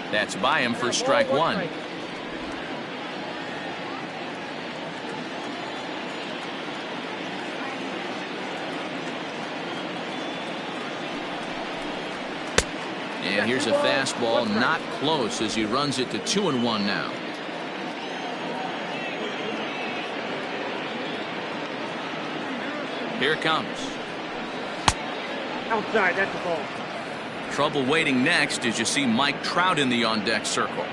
That's by him for strike 1. And here's a fastball, not close, as he runs it to 2-1 now. Here it comes. Outside, that's a ball. Trouble waiting next as you see Mike Trout in the on-deck circle.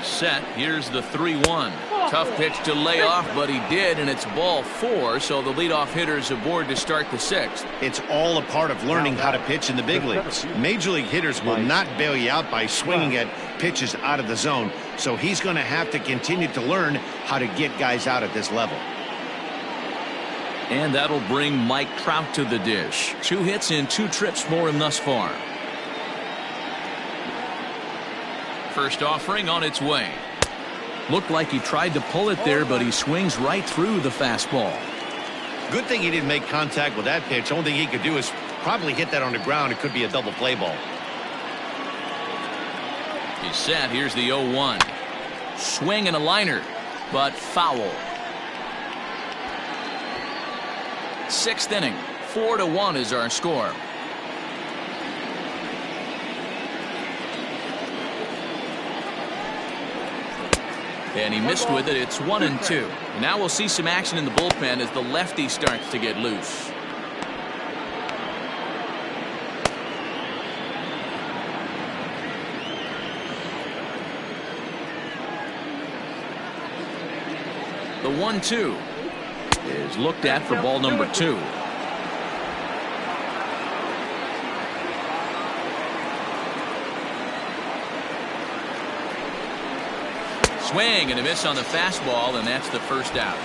Set. Here's the 3-1. Tough pitch to lay off, but he did, and it's ball 4, so the leadoff hitter's aboard to start the 6th. It's all a part of learning how to pitch in the big leagues. Major league hitters will not bail you out by swinging at pitches out of the zone, so he's going to have to continue to learn how to get guys out at this level. And that'll bring Mike Trout to the dish. 2 hits and 2 trips for him thus far. First offering on its way. Looked like he tried to pull it there, but he swings right through the fastball. Good thing he didn't make contact with that pitch. Only thing he could do is probably hit that on the ground. It could be a double play ball. He's set. Here's the 0-1. Swing and a liner, but foul. 6th inning. 4-1 is our score. And he missed with it. It's 1-2. Now we'll see some action in the bullpen as the lefty starts to get loose. The 1-2 is looked at for ball number 2. Swing and a miss on the fastball, and that's the first out.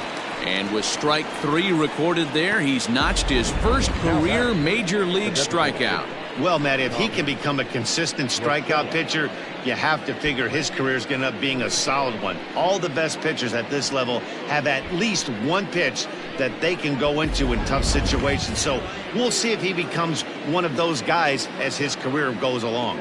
And with strike 3 recorded there, he's notched his first career major league strikeout. Well, Matt, if he can become a consistent strikeout pitcher, you have to figure his career is going to end up being a solid one. All the best pitchers at this level have at least one pitch that they can go into in tough situations. So we'll see if he becomes one of those guys as his career goes along.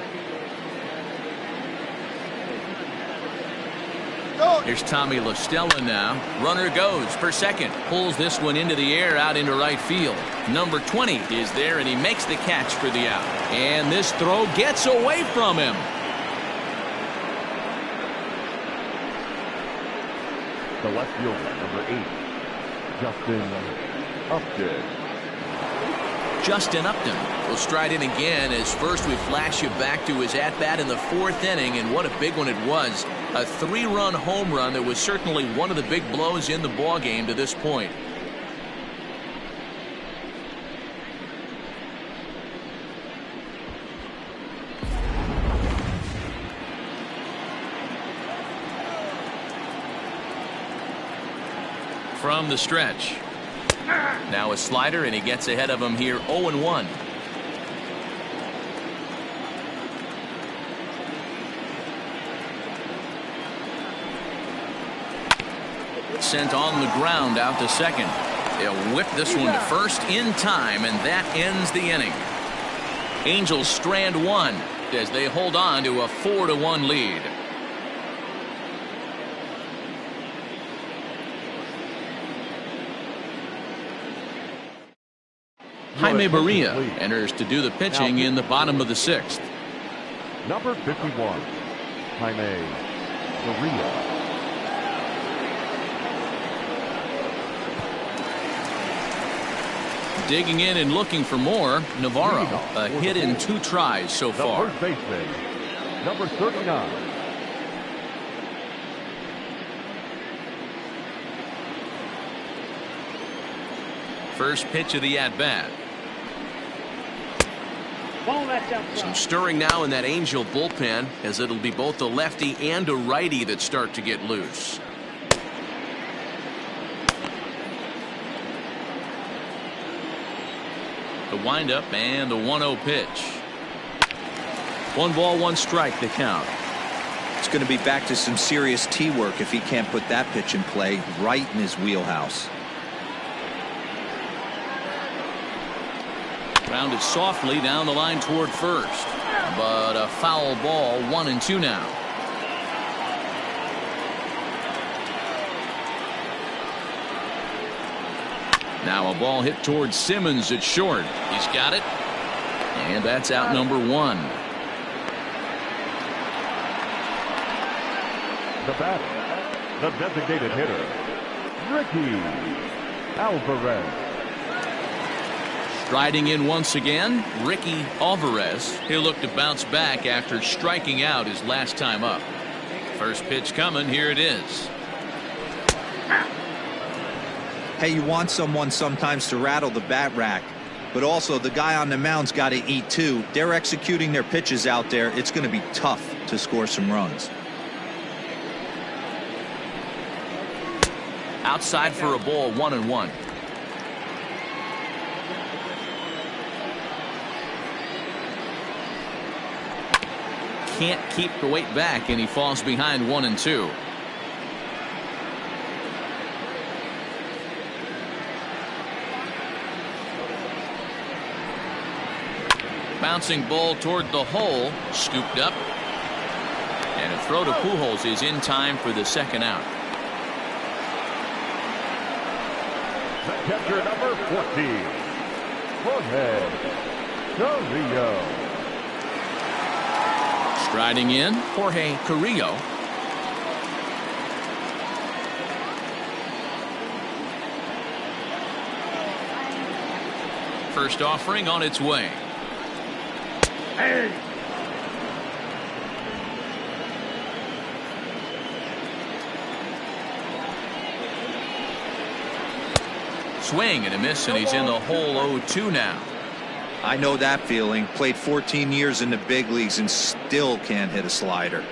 Here's Tommy La Stella now. Runner goes for second. Pulls this one into the air out into right field. Number 20 is there, and he makes the catch for the out. And this throw gets away from him. The left fielder, number 8, Justin Upton. Justin Upton will stride in again as first we flash you back to his at-bat in the 4th inning, and what a big one it was. A 3-run home run that was certainly one of the big blows in the ballgame to this point. From the stretch. Now a slider, and he gets ahead of him here. 0-1. gets sent on the ground out to second. They'll whip this one to first in time, and that ends the inning. Angels strand one as they hold on to a 4-1 lead. Jaime Barria enters to do the pitching in the bottom of the 6th. Number 51, Jaime Barria. Digging in and looking for more, Navarro. A hit in 2 tries so far. First baseman, number 39. First pitch of the at-bat. Some stirring now in that Angel bullpen, as it'll be both a lefty and a righty that start to get loose. The windup and the 1-0 pitch. 1 ball, 1 strike, the count. It's going to be back to some serious tee work if he can't put that pitch in play right in his wheelhouse. Grounded softly down the line toward first, but a foul ball. 1-2 now. Now a ball hit towards Simmons at short. He's got it, and that's out number 1. The batter, the designated hitter, Ricky Alvarez. Striding in once again, Ricky Alvarez. He'll look to bounce back after striking out his last time up. First pitch coming. Here it is. Hey, you want someone sometimes to rattle the bat rack, but also the guy on the mound's got to eat too. They're executing their pitches out there. It's going to be tough to score some runs. Outside for a ball. 1-1. Can't keep the weight back, and he falls behind 1-2. Bouncing ball toward the hole, scooped up, and a throw to Pujols is in time for the 2nd out. The catcher, number 14, Jorge Carrillo. Striding in, Jorge Carrillo. First offering on its way. Hey. Swing and a miss, and he's in the hole. 0-2 now. I know that feeling. Played 14 years in the big leagues and still can't hit a slider.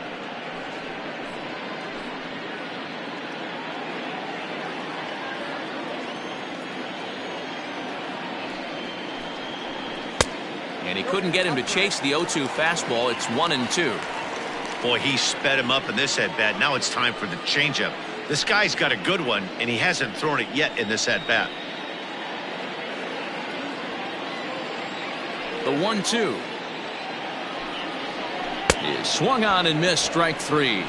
And he couldn't get him to chase the 0-2 fastball. It's 1-2. Boy, he sped him up in this at-bat. Now it's time for the changeup. This guy's got a good one, and he hasn't thrown it yet in this at-bat. The 1-2 is swung on and missed. Strike 3.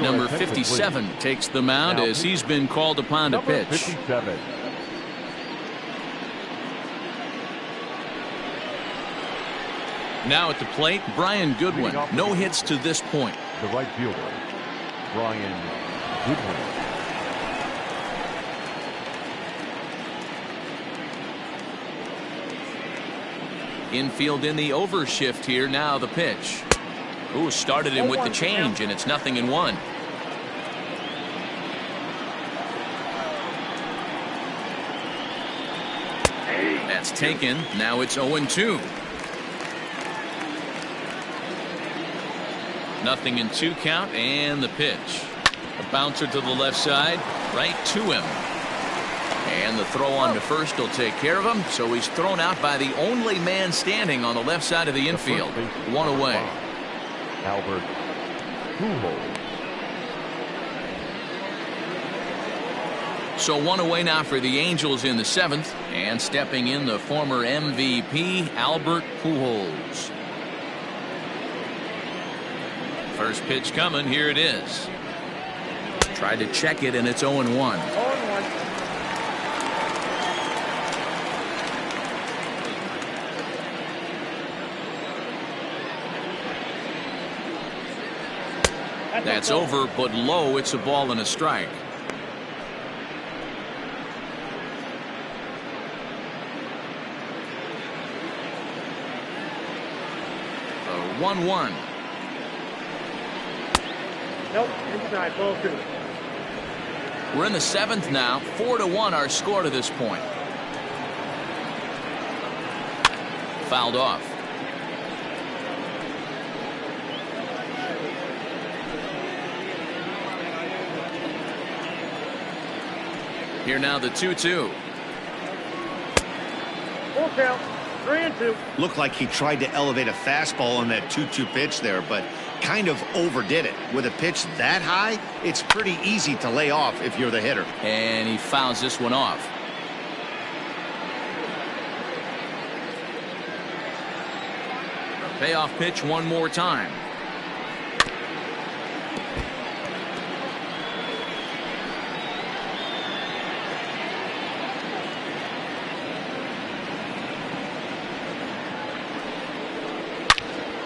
Number 57 takes the mound as he's been called upon to pitch. 57. Now at the plate, Brian Goodwin. No hits to this point. The right fielder, Brian Goodwin. Infield in the overshift here. Now the pitch. Ooh, started him with the change, and it's 0-1. That's taken. Now it's 0-2. 0-2 count, and the pitch. A bouncer to the left side, right to him. And the throw on to first will take care of him, so he's thrown out by the only man standing on the left side of the infield. One away. Albert Pujols. So one away now for the Angels in the 7th, and stepping in the former MVP Albert Pujols. First pitch coming, here it is. Tried to check it, and it's 0-1. 0-1. That's over, but low. It's a ball and a strike. A 1-1. Nope, inside, ball 2. We're in the 7th now. 4-1 our score to this point. Fouled off. Here now the 2-2. Full count, 3-2. Looked like he tried to elevate a fastball on that 2-2 pitch there, but kind of overdid it. With a pitch that high, it's pretty easy to lay off if you're the hitter. And he fouls this one off. Payoff pitch one more time.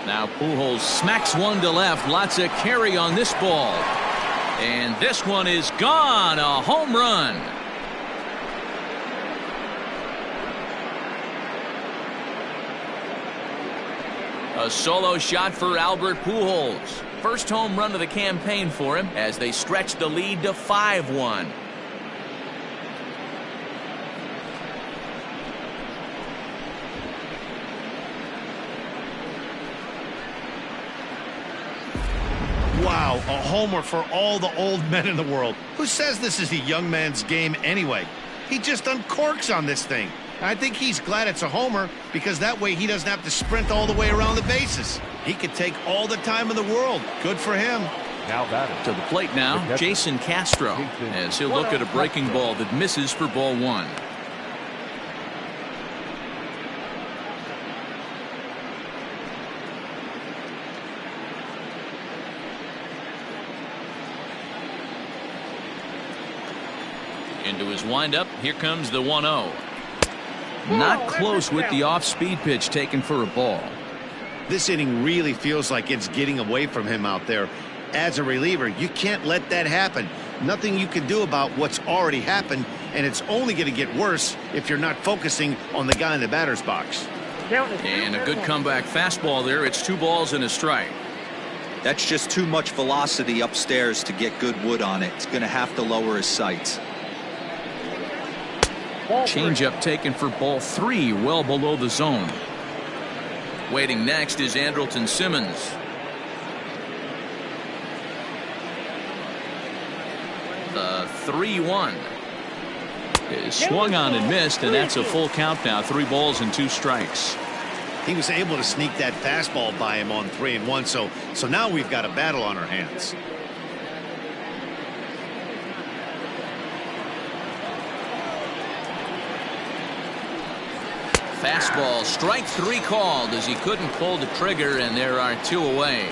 Now Pujols smacks one to left. Lots of carry on this ball. And this one is gone. A home run. A solo shot for Albert Pujols. First home run of the campaign for him as they stretch the lead to 5-1. Wow, a homer for all the old men in the world. Who says this is a young man's game anyway? He just uncorks on this thing. I think he's glad it's a homer because that way he doesn't have to sprint all the way around the bases. He could take all the time in the world. Good for him. Now batting To the plate now, Jason Castro, as he'll look at a breaking ball that misses for ball 1. Into his windup, here comes the 1-0. Not close with the off-speed pitch taken for a ball. This inning really feels like it's getting away from him out there. As a reliever, you can't let that happen. Nothing you can do about what's already happened, and it's only going to get worse if you're not focusing on the guy in the batter's box. And a good comeback fastball there. It's 2 balls and a strike. That's just too much velocity upstairs to get good wood on it. It's going to have to lower his sights. Changeup taken for ball 3, well below the zone. Waiting next is Andrelton Simmons. The 3-1 is swung on and missed, and that's a full count now. 3 balls and 2 strikes. He was able to sneak that fastball by him on 3-1, so now we've got a battle on our hands. Fastball, strike 3 called as he couldn't pull the trigger, and there are 2 away.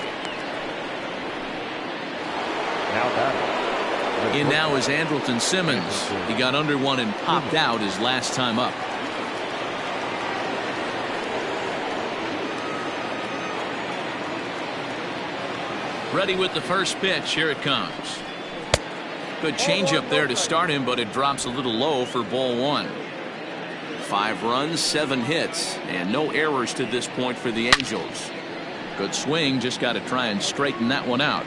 now batting. In now is Andrelton Simmons. He got under one and popped out his last time up. Ready with the first pitch. Here it comes. Good changeup there to start him, but it drops a little low for ball 1. 5 runs, 7 hits, and no errors to this point for the Angels. Good swing, just got to try and straighten that one out.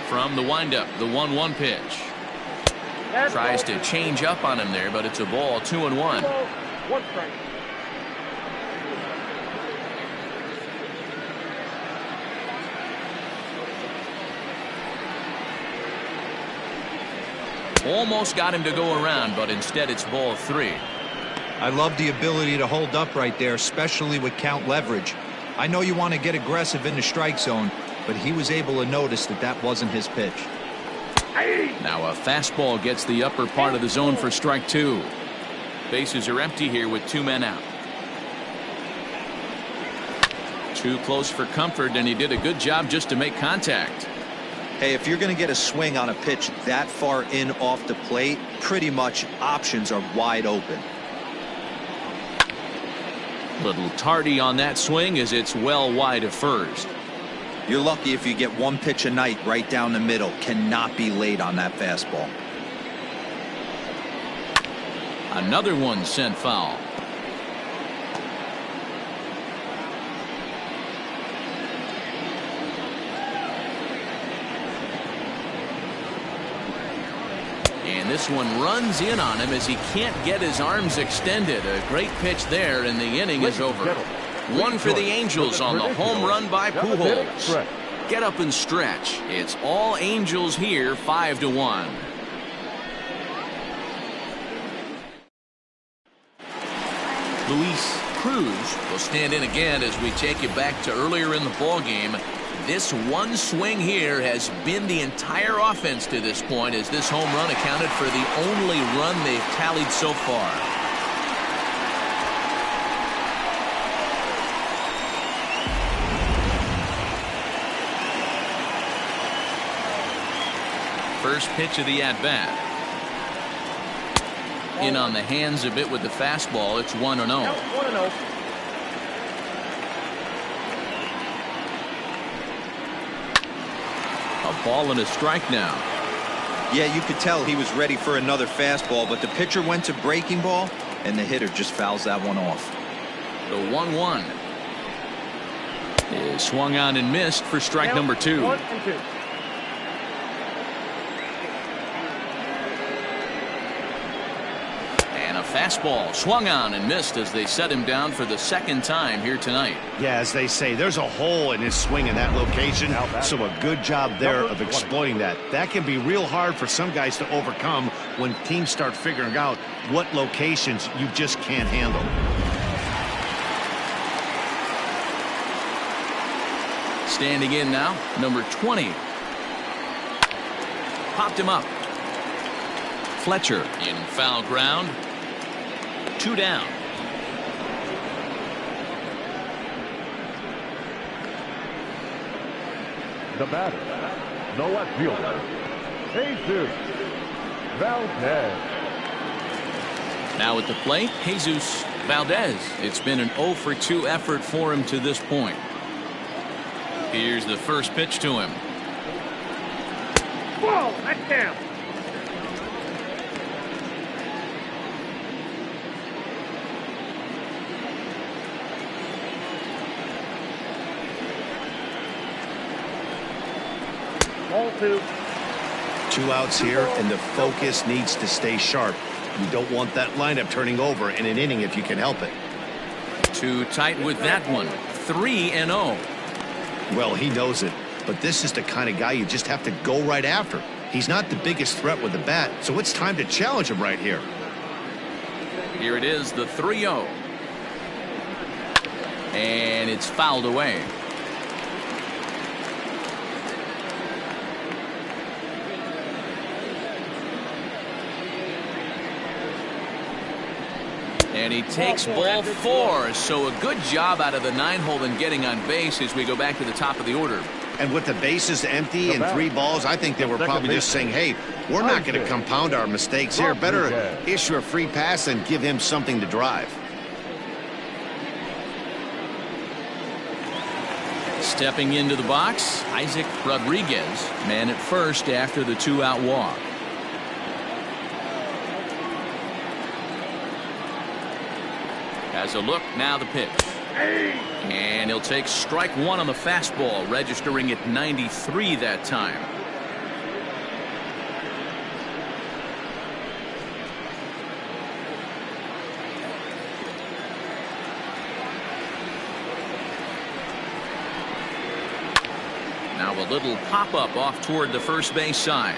From the windup, the 1-1 pitch. Tries to change up on him there, but it's a ball. 2-1. 1 strike. Almost got him to go around, but instead it's ball 3. I love the ability to hold up right there, especially with count leverage. I know you want to get aggressive in the strike zone, but he was able to notice that that wasn't his pitch. Now a fastball gets the upper part of the zone for strike 2. Bases are empty here with 2 men out. Too close for comfort, and he did a good job just to make contact. Hey, if you're going to get a swing on a pitch that far in off the plate, pretty much options are wide open. Little tardy on that swing as it's well wide of first. You're lucky if you get one pitch a night right down the middle. Cannot be late on that fastball. Another one sent foul. And this one runs in on him as he can't get his arms extended. A great pitch there, and the inning is over. One for the Angels on the home run by Pujols. Get up and stretch. It's all Angels here, 5-1. Luis Cruz will stand in again as we take you back to earlier in the ball game. This one swing here has been the entire offense to this point, as this home run accounted for the only run they've tallied so far. First pitch of the at-bat. In on the hands a bit with the fastball. It's 1-0. 1-0. A ball and a strike now. Yeah, you could tell he was ready for another fastball, but the pitcher went to breaking ball, and the hitter just fouls that one off. The 1-1 is swung on and missed for strike number 2. 1-2. And a fastball swung on and missed as they set him down for the second time here tonight. Yeah, as they say, there's a hole in his swing in that location, so a good job there of exploiting that. That can be real hard for some guys to overcome when teams start figuring out what locations you just can't handle. Standing in now, number 20. Popped him up. Fletcher in foul ground. 2 down. The batter, no left fielder, Jesus Valdez. Now at the plate, Jesus Valdez. It's been an 0-for-2 effort for him to this point. Here's the first pitch to him. Whoa, that's down. Ball 2. 2 outs here, and the focus needs to stay sharp. You don't want that lineup turning over in an inning if you can help it. Too tight with that one. 3-0. Well, he knows it, but this is the kind of guy you just have to go right after. He's not the biggest threat with the bat, so it's time to challenge him right here. Here it is, the 3-0. And it's fouled away. And he takes ball 4, so a good job out of the 9-hole in getting on base as we go back to the top of the order. And with the bases empty and 3 balls, I think they were probably just saying, hey, we're not going to compound our mistakes here. Better issue a free pass and give him something to drive. Stepping into the box, Isaac Rodriguez, man at first after the 2-out walk. Has a look, now the pitch. And he'll take strike 1 on the fastball, registering at 93 that time. Now a little pop-up off toward the first base side.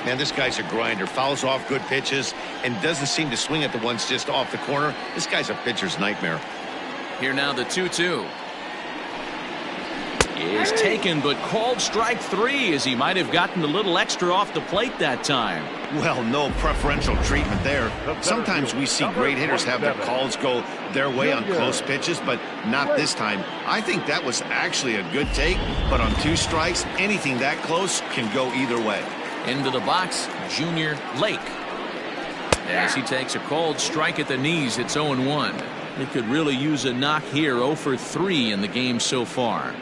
Man, this guy's a grinder. Fouls off good pitches and doesn't seem to swing at the ones just off the corner. This guy's a pitcher's nightmare. Here now the 2-2. Is taken but called strike 3 as he might have gotten a little extra off the plate that time. Well, no preferential treatment there. Sometimes we see great hitters have their calls go their way on close pitches, but not this time. I think that was actually a good take, but on 2 strikes, anything that close can go either way. Into the box, Junior Lake. As he takes a called strike at the knees, it's 0-1. He could really use a knock here. 0 for 3 in the game so far.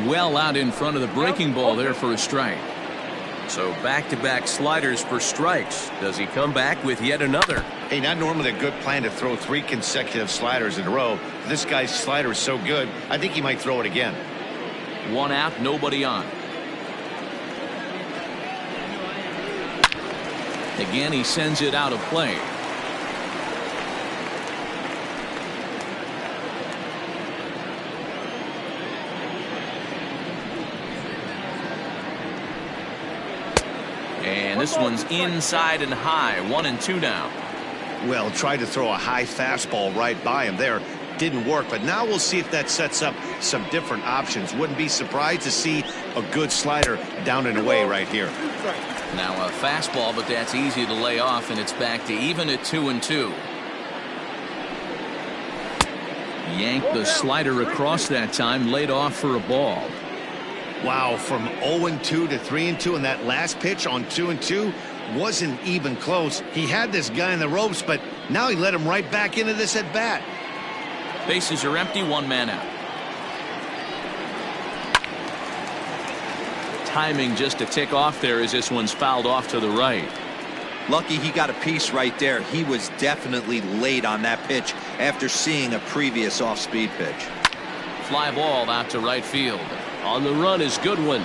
Well out in front of the breaking ball there for a strike. So back-to-back sliders for strikes. Does he come back with yet another? Hey, not normally a good plan to throw 3 consecutive sliders in a row. This guy's slider is so good, I think he might throw it again. 1 out, nobody on. Again, he sends it out of play. And this one's inside and high. 1-2 now. Well, tried to throw a high fastball right by him there. Didn't work, but now we'll see if that sets up some different options. Wouldn't be surprised to see a good slider down and away right here. Now a fastball, but that's easy to lay off, and it's back to even at 2-2. Yanked the slider across that time, laid off for a ball. Wow, from 0-2 to 3-2, and that last pitch on 2-2 wasn't even close. He had this guy in the ropes, but now he let him right back into this at bat. Bases are empty, 1 man out. Timing just a tick off there as this one's fouled off to the right. Lucky he got a piece right there. He was definitely late on that pitch after seeing a previous off-speed pitch. Fly ball out to right field. On the run is Goodwin.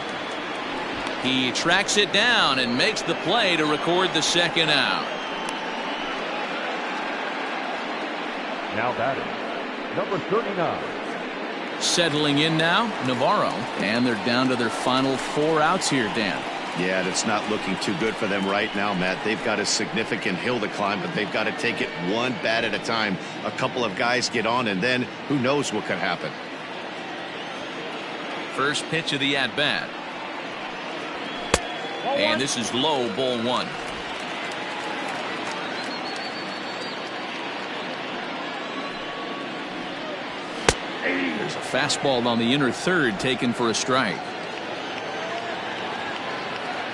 He tracks it down and makes the play to record the 2nd out. Now batting, number 39. Settling in now, Navarro. And they're down to their final 4 outs here, Dan. Yeah, that's not looking too good for them right now, Matt. They've got a significant hill to climb, but they've got to take it 1 bat at a time. A couple of guys get on, and then who knows what could happen. First pitch of the at-bat. And this is low, ball 1. There's a fastball on the inner third taken for a strike.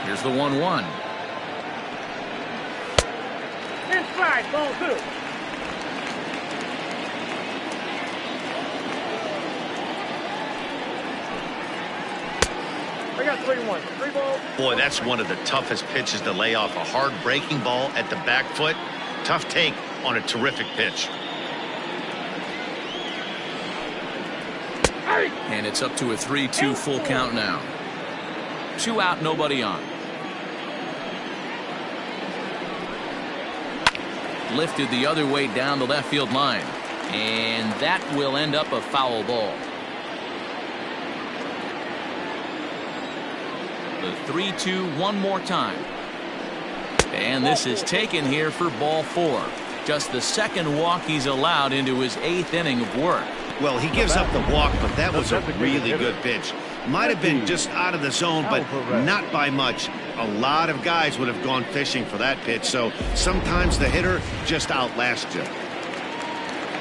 Here's the 1-1. Inside, ball 2. I got 3-1. 3 balls. Boy, that's one of the toughest pitches to lay off. A hard breaking ball at the back foot. Tough take on a terrific pitch. And it's up to a 3-2 full count now. 2 out, nobody on. Lifted the other way down the left field line. And that will end up a foul ball. The 3-2 one more time. And this is taken here for ball 4. Just the 2nd walk he's allowed into his 8th inning of work. Well, he gives up the walk, but that was a really good pitch. Might have been just out of the zone, but not by much. A lot of guys would have gone fishing for that pitch, so sometimes the hitter just outlasts you.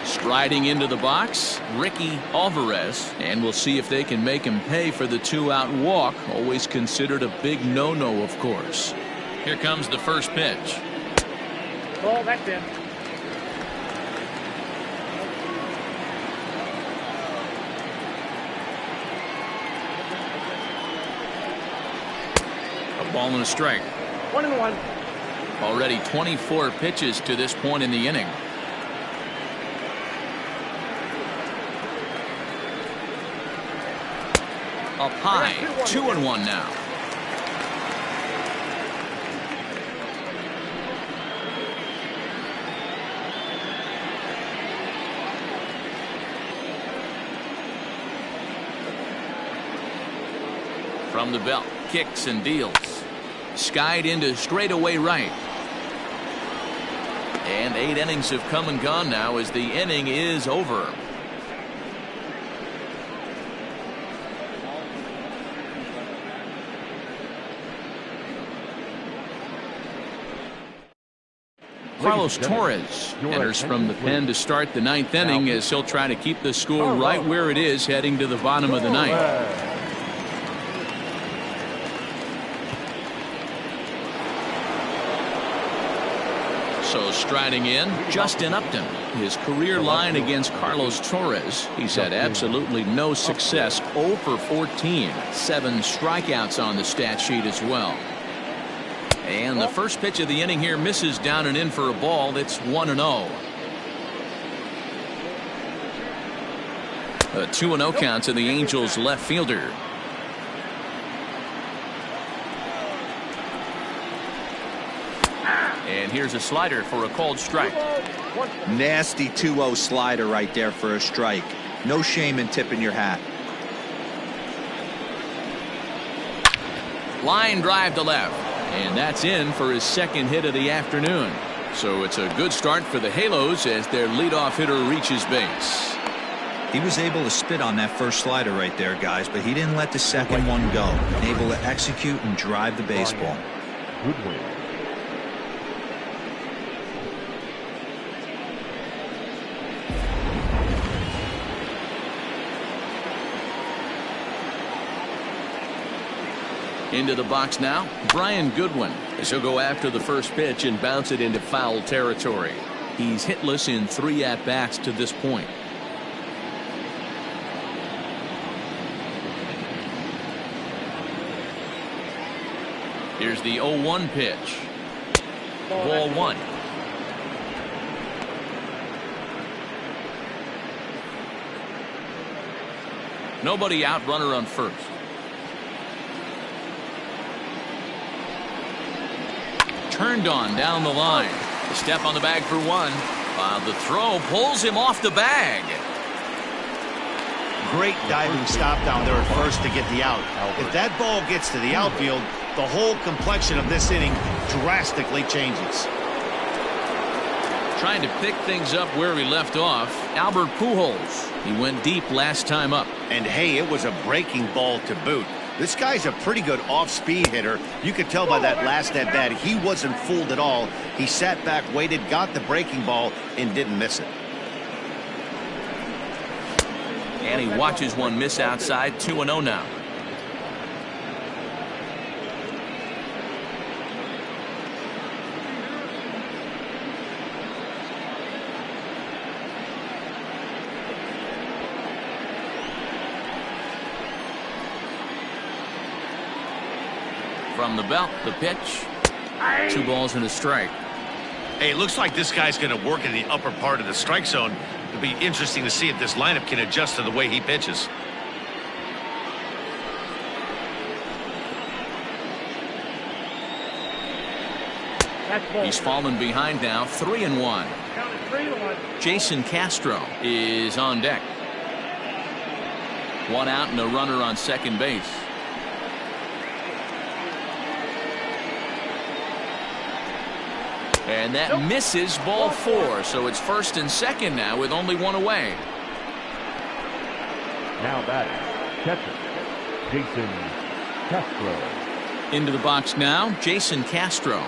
Striding into the box, Ricky Alvarez, and we'll see if they can make him pay for the 2-out walk. Always considered a big no-no, of course. Here comes the first pitch. Ball, that's in. A ball and a strike. 1-1. Already 24 pitches to this point in the inning. Up high, 2-1 now. From the belt, kicks and deals. Skied into straightaway right. And 8 innings have come and gone now as the inning is over. Carlos Torres enters from the pen to start the 9th inning as he'll try to keep the score right where it is heading to the bottom of the 9th. So striding in, Justin Upton. His career line against Carlos Torres. He's had absolutely no success. 0 for 14. 7 strikeouts on the stat sheet as well. And the first pitch of the inning here misses down and in for a ball. It's 1-0. A 2-0 count to the Angels left fielder. And here's a slider for a called strike. Nasty 2-0 slider right there for a strike. No shame in tipping your hat. Line drive to left. And that's in for his second hit of the afternoon. So it's a good start for the Halos as their leadoff hitter reaches base. He was able to spit on that first slider right there, guys, but he didn't let the second one go. Able to execute and drive the baseball. Goodwin. Into the box now, Brian Goodwin, as he'll go after the first pitch and bounce it into foul territory. He's hitless in 3 at-bats to this point. Here's the 0-1 pitch. Ball 1. Nobody out, runner on first. Turned on down the line. A step on the bag for 1. The throw pulls him off the bag. Great diving stop down there at first to get the out. If that ball gets to the outfield, the whole complexion of this inning drastically changes. Trying to pick things up where he left off, Albert Pujols. He went deep last time up. And hey, it was a breaking ball to boot. This guy's a pretty good off-speed hitter. You could tell by that last at-bat he wasn't fooled at all. He sat back, waited, got the breaking ball, and didn't miss it. And he watches one miss outside. 2-0 now. From the belt, the pitch. 2 balls and a strike. Hey, it looks like this guy's going to work in the upper part of the strike zone. It'll be interesting to see if this lineup can adjust to the way he pitches. He's fallen behind now. 3-1. Jason Castro is on deck. 1 out and a runner on second base. And that misses, ball 4. So it's first and second now with only 1 away. Now batting, catcher, Jason Castro. Into the box now, Jason Castro.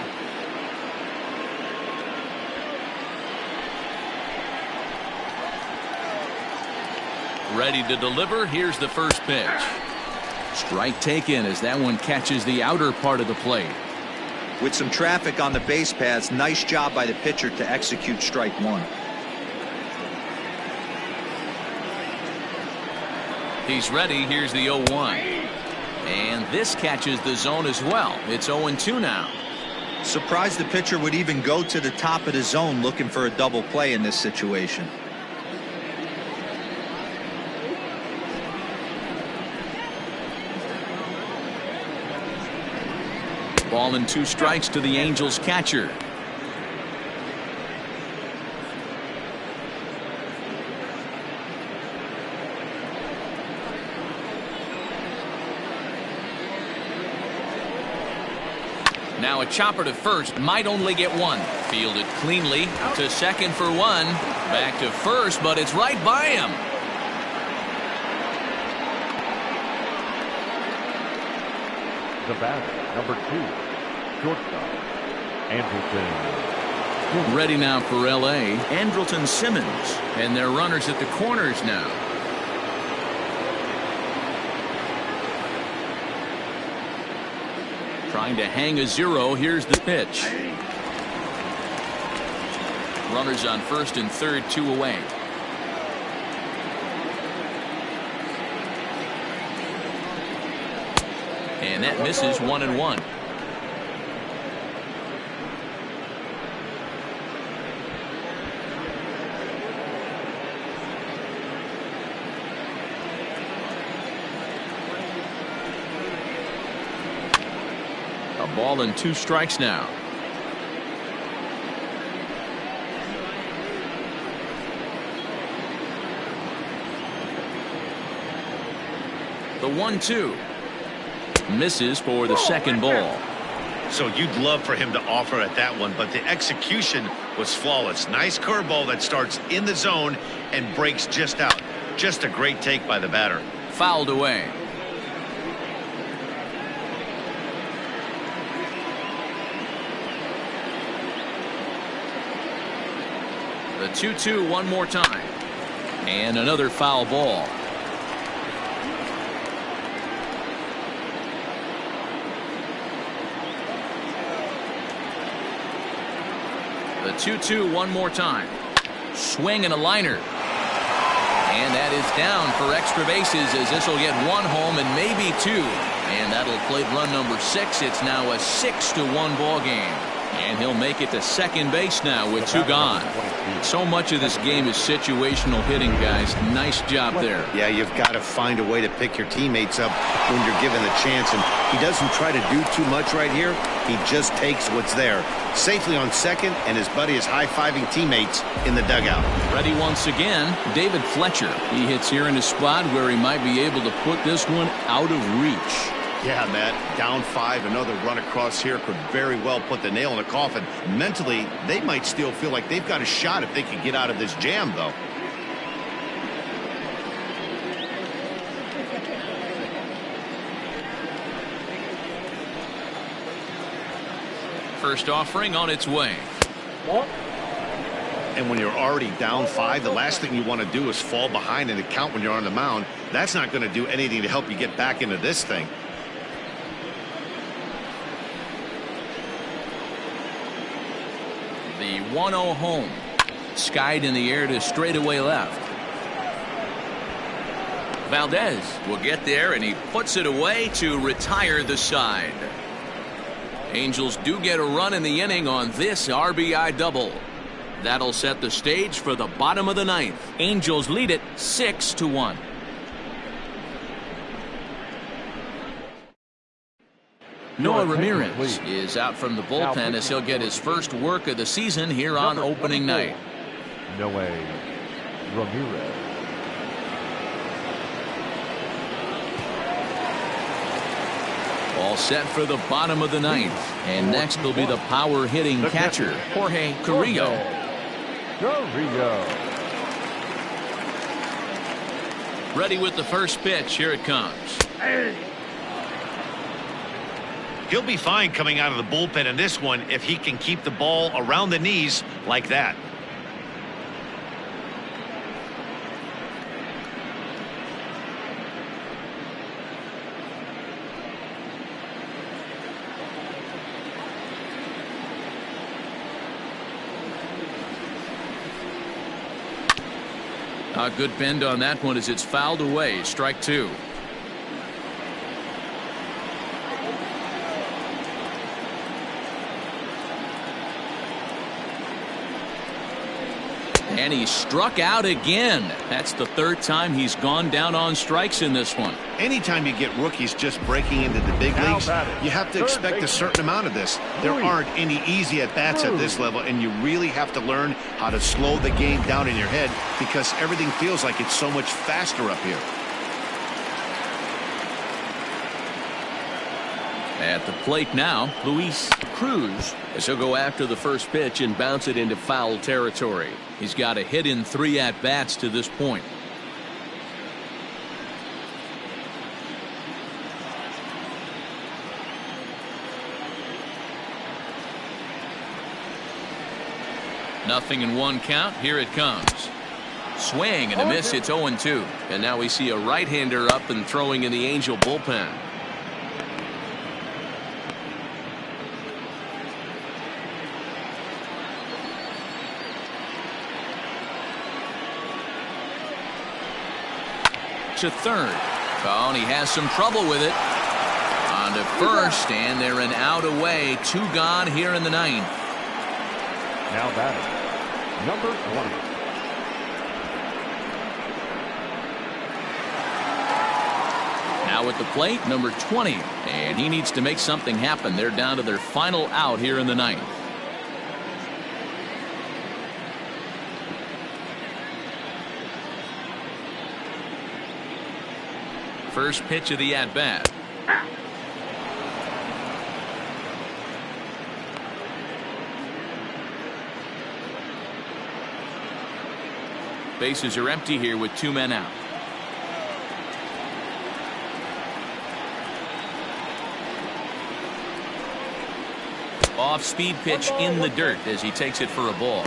Ready to deliver. Here's the first pitch. Strike taken as that one catches the outer part of the plate. With some traffic on the base paths, nice job by the pitcher to execute strike 1. He's ready. Here's the 0-1. And this catches the zone as well. It's 0-2 now. Surprised the pitcher would even go to the top of the zone looking for a double play in this situation. Ball and 2 strikes to the Angels catcher. Now a chopper to first, might only get one. Fielded cleanly to second for one. Back to first, but it's right by him. The batter, number 2, shortstop, Andrelton. Ready now for L.A., Andrelton Simmons. And their runners at the corners now. Trying to hang a 0. Here's the pitch. Runners on first and third, 2 away. And that misses 1-1. A ball and 2 strikes now. The 1-2 misses for the second ball. So you'd love for him to offer at that one, but the execution was flawless. Nice curveball that starts in the zone and breaks just out. Just a great take by the batter. Fouled away. The 2-2 one more time. And another foul ball. The 2-2 one more time. Swing and a liner. And that is down for extra bases as this will get 1 home and maybe 2. And that'll play run number 6. It's now a 6-1 ball game. And he'll make it to second base now with 2 gone. So much of this game is situational hitting, guys. Nice job there. Yeah, you've got to find a way to pick your teammates up when you're given the chance. And he doesn't try to do too much right here. He just takes what's there. Safely on second, and his buddy is high-fiving teammates in the dugout. Ready once again, David Fletcher. He hits here in a spot where he might be able to put this one out of reach. Yeah, Matt, down 5, another run across here could very well put the nail in the coffin. Mentally, they might still feel like they've got a shot if they can get out of this jam, though. First offering on its way. And when you're already down 5, the last thing you want to do is fall behind in the count when you're on the mound. That's not going to do anything to help you get back into this thing. The 1-0 home. Skied in the air to straightaway left. Valdez will get there, and he puts it away to retire the side. Angels do get a run in the inning on this RBI double. That'll set the stage for the bottom of the 9th. Angels lead it 6-1. Noah Ramirez is out from the bullpen as he'll get his first work of the season here on opening night. Noah Ramirez. All set for the bottom of the 9th. And next will be the power hitting catcher, Jorge Carrillo. Ready with the first pitch. Here it comes. He'll be fine coming out of the bullpen in this one if he can keep the ball around the knees like that. A good bend on that one as it's fouled away. Strike 2. And he struck out again. That's the 3rd time he's gone down on strikes in this one. Anytime you get rookies just breaking into the big leagues, you have to expect a certain amount of this. There aren't any easy at-bats at this level, and you really have to learn how to slow the game down in your head because everything feels like it's so much faster up here. At the plate now, Luis Cruz, as he'll go after the first pitch and bounce it into foul territory. He's got a hit in 3 at-bats to this point. Nothing in 1 count. Here it comes. Swing and a miss. It's 0-2. And now we see a right-hander up and throwing in the Angel bullpen. To third. Oh, and he has some trouble with it. On to first, and they're an out away. 2 gone here in the 9th. Now batting, number 20. Now at the plate, number 20. And he needs to make something happen. They're down to their final out here in the 9th. First pitch of the at-bat. Bases are empty here with 2 men out. Off-speed pitch in the dirt as he takes it for a ball.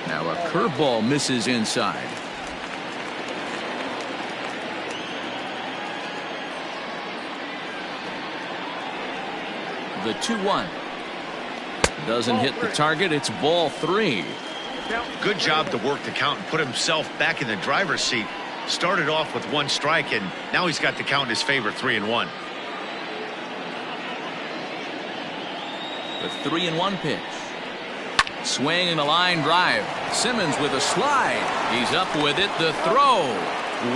Now a curveball misses inside. The 2-1 doesn't hit the target. It's ball 3. Good job to work the count and put himself back in the driver's seat. Started off with 1 strike, and now he's got the count in his favor, 3-1. The 3-1 pitch. Swing and a line drive. Simmons with a slide. He's up with it. The throw.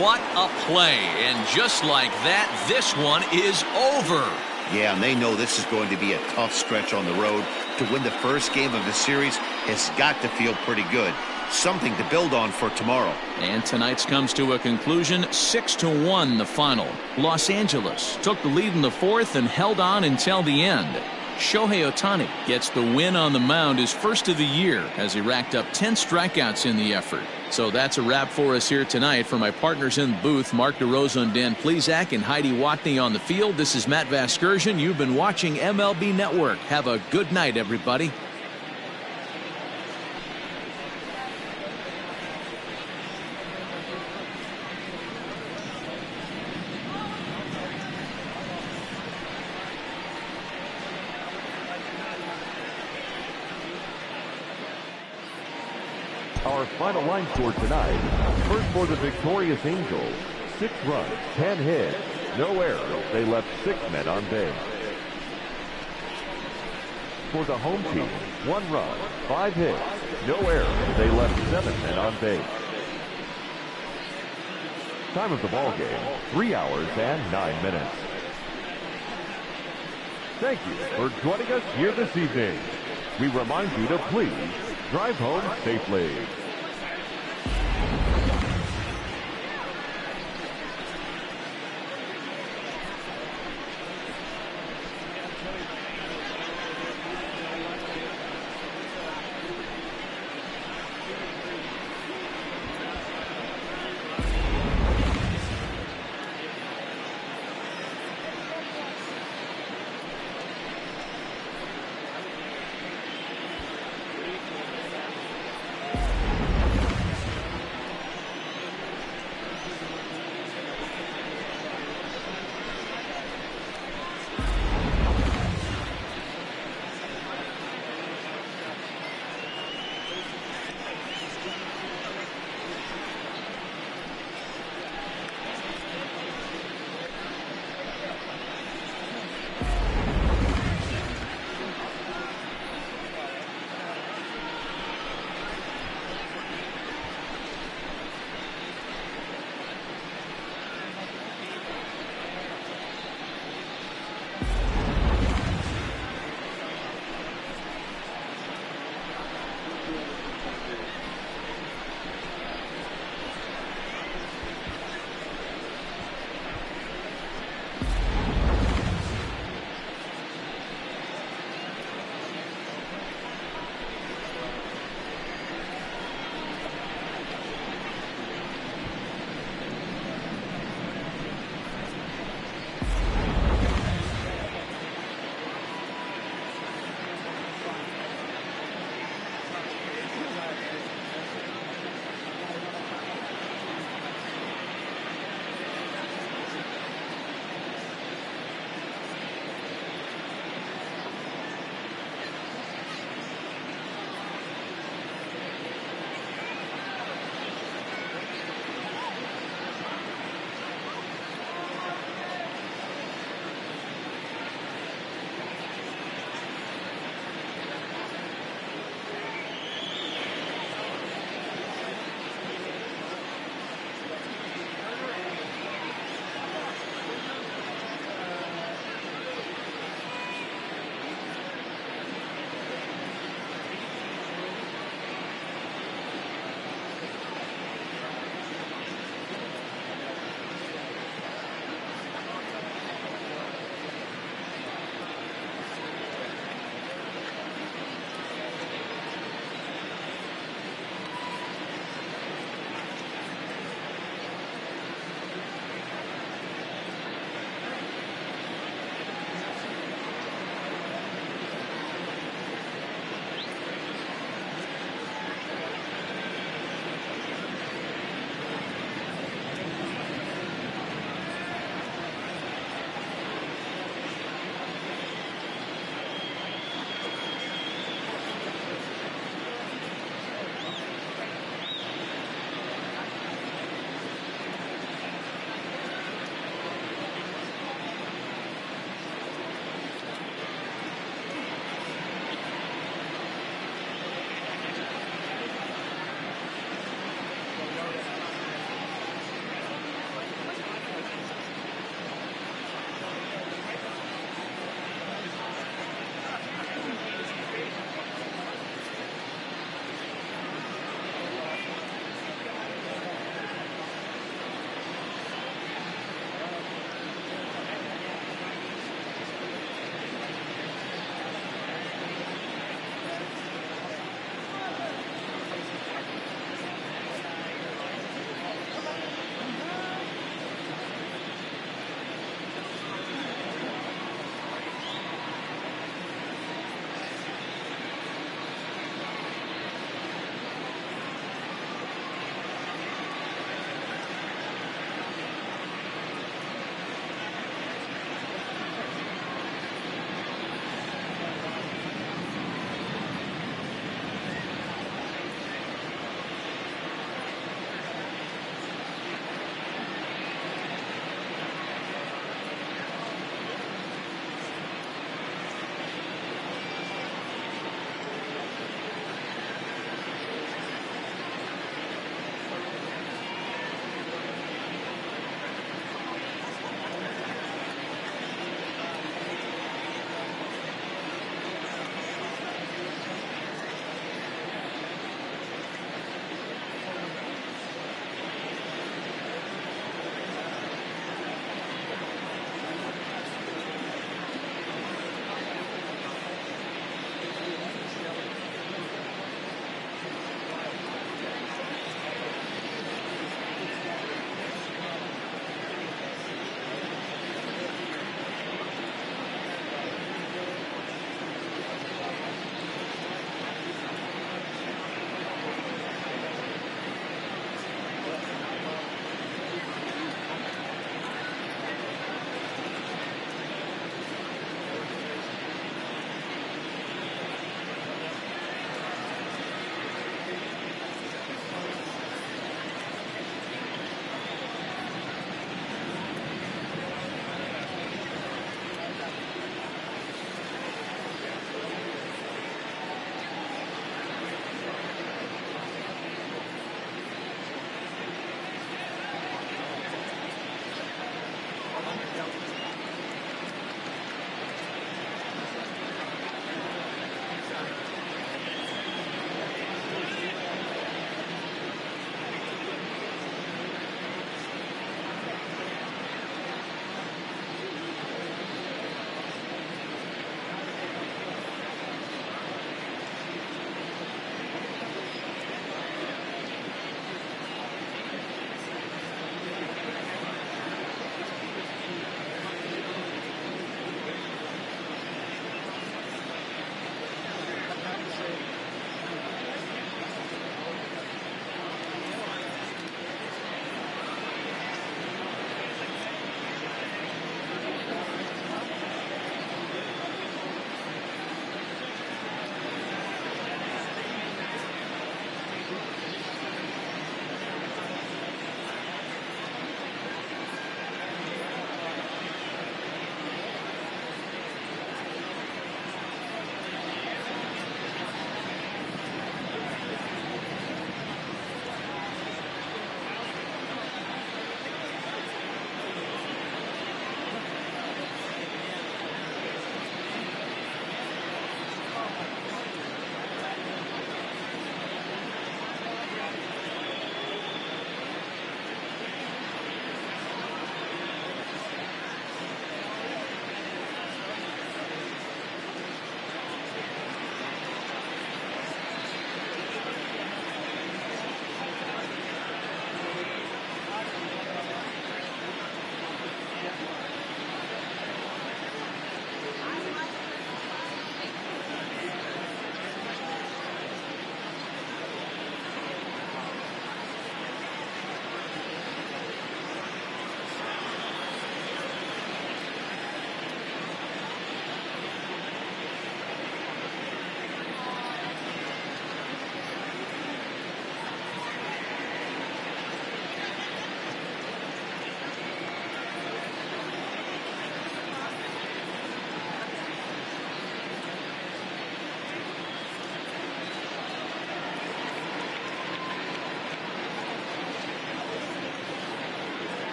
What a play. And just like that, this one is over. Yeah, and they know this is going to be a tough stretch on the road. To win the first game of the series has got to feel pretty good. Something to build on for tomorrow. And tonight's comes to a conclusion. 6-1 the final. Los Angeles took the lead in the 4th and held on until the end. Shohei Ohtani gets the win on the mound, his first of the year, as he racked up 10 strikeouts in the effort. So that's a wrap for us here tonight. For my partners in the booth, Mark DeRosa and Dan Plesac and Heidi Watney on the field, this is Matt Vasgersian. You've been watching MLB Network. Have a good night, everybody. Our final line score tonight. First for the victorious Angels, 6 runs, 10 hits, no errors. They left 6 men on base. For the home team, 1 run, 5 hits, no errors. They left 7 men on base. Time of the ball game, 3 hours and 9 minutes. Thank you for joining us here this evening. We remind you to please drive home safely.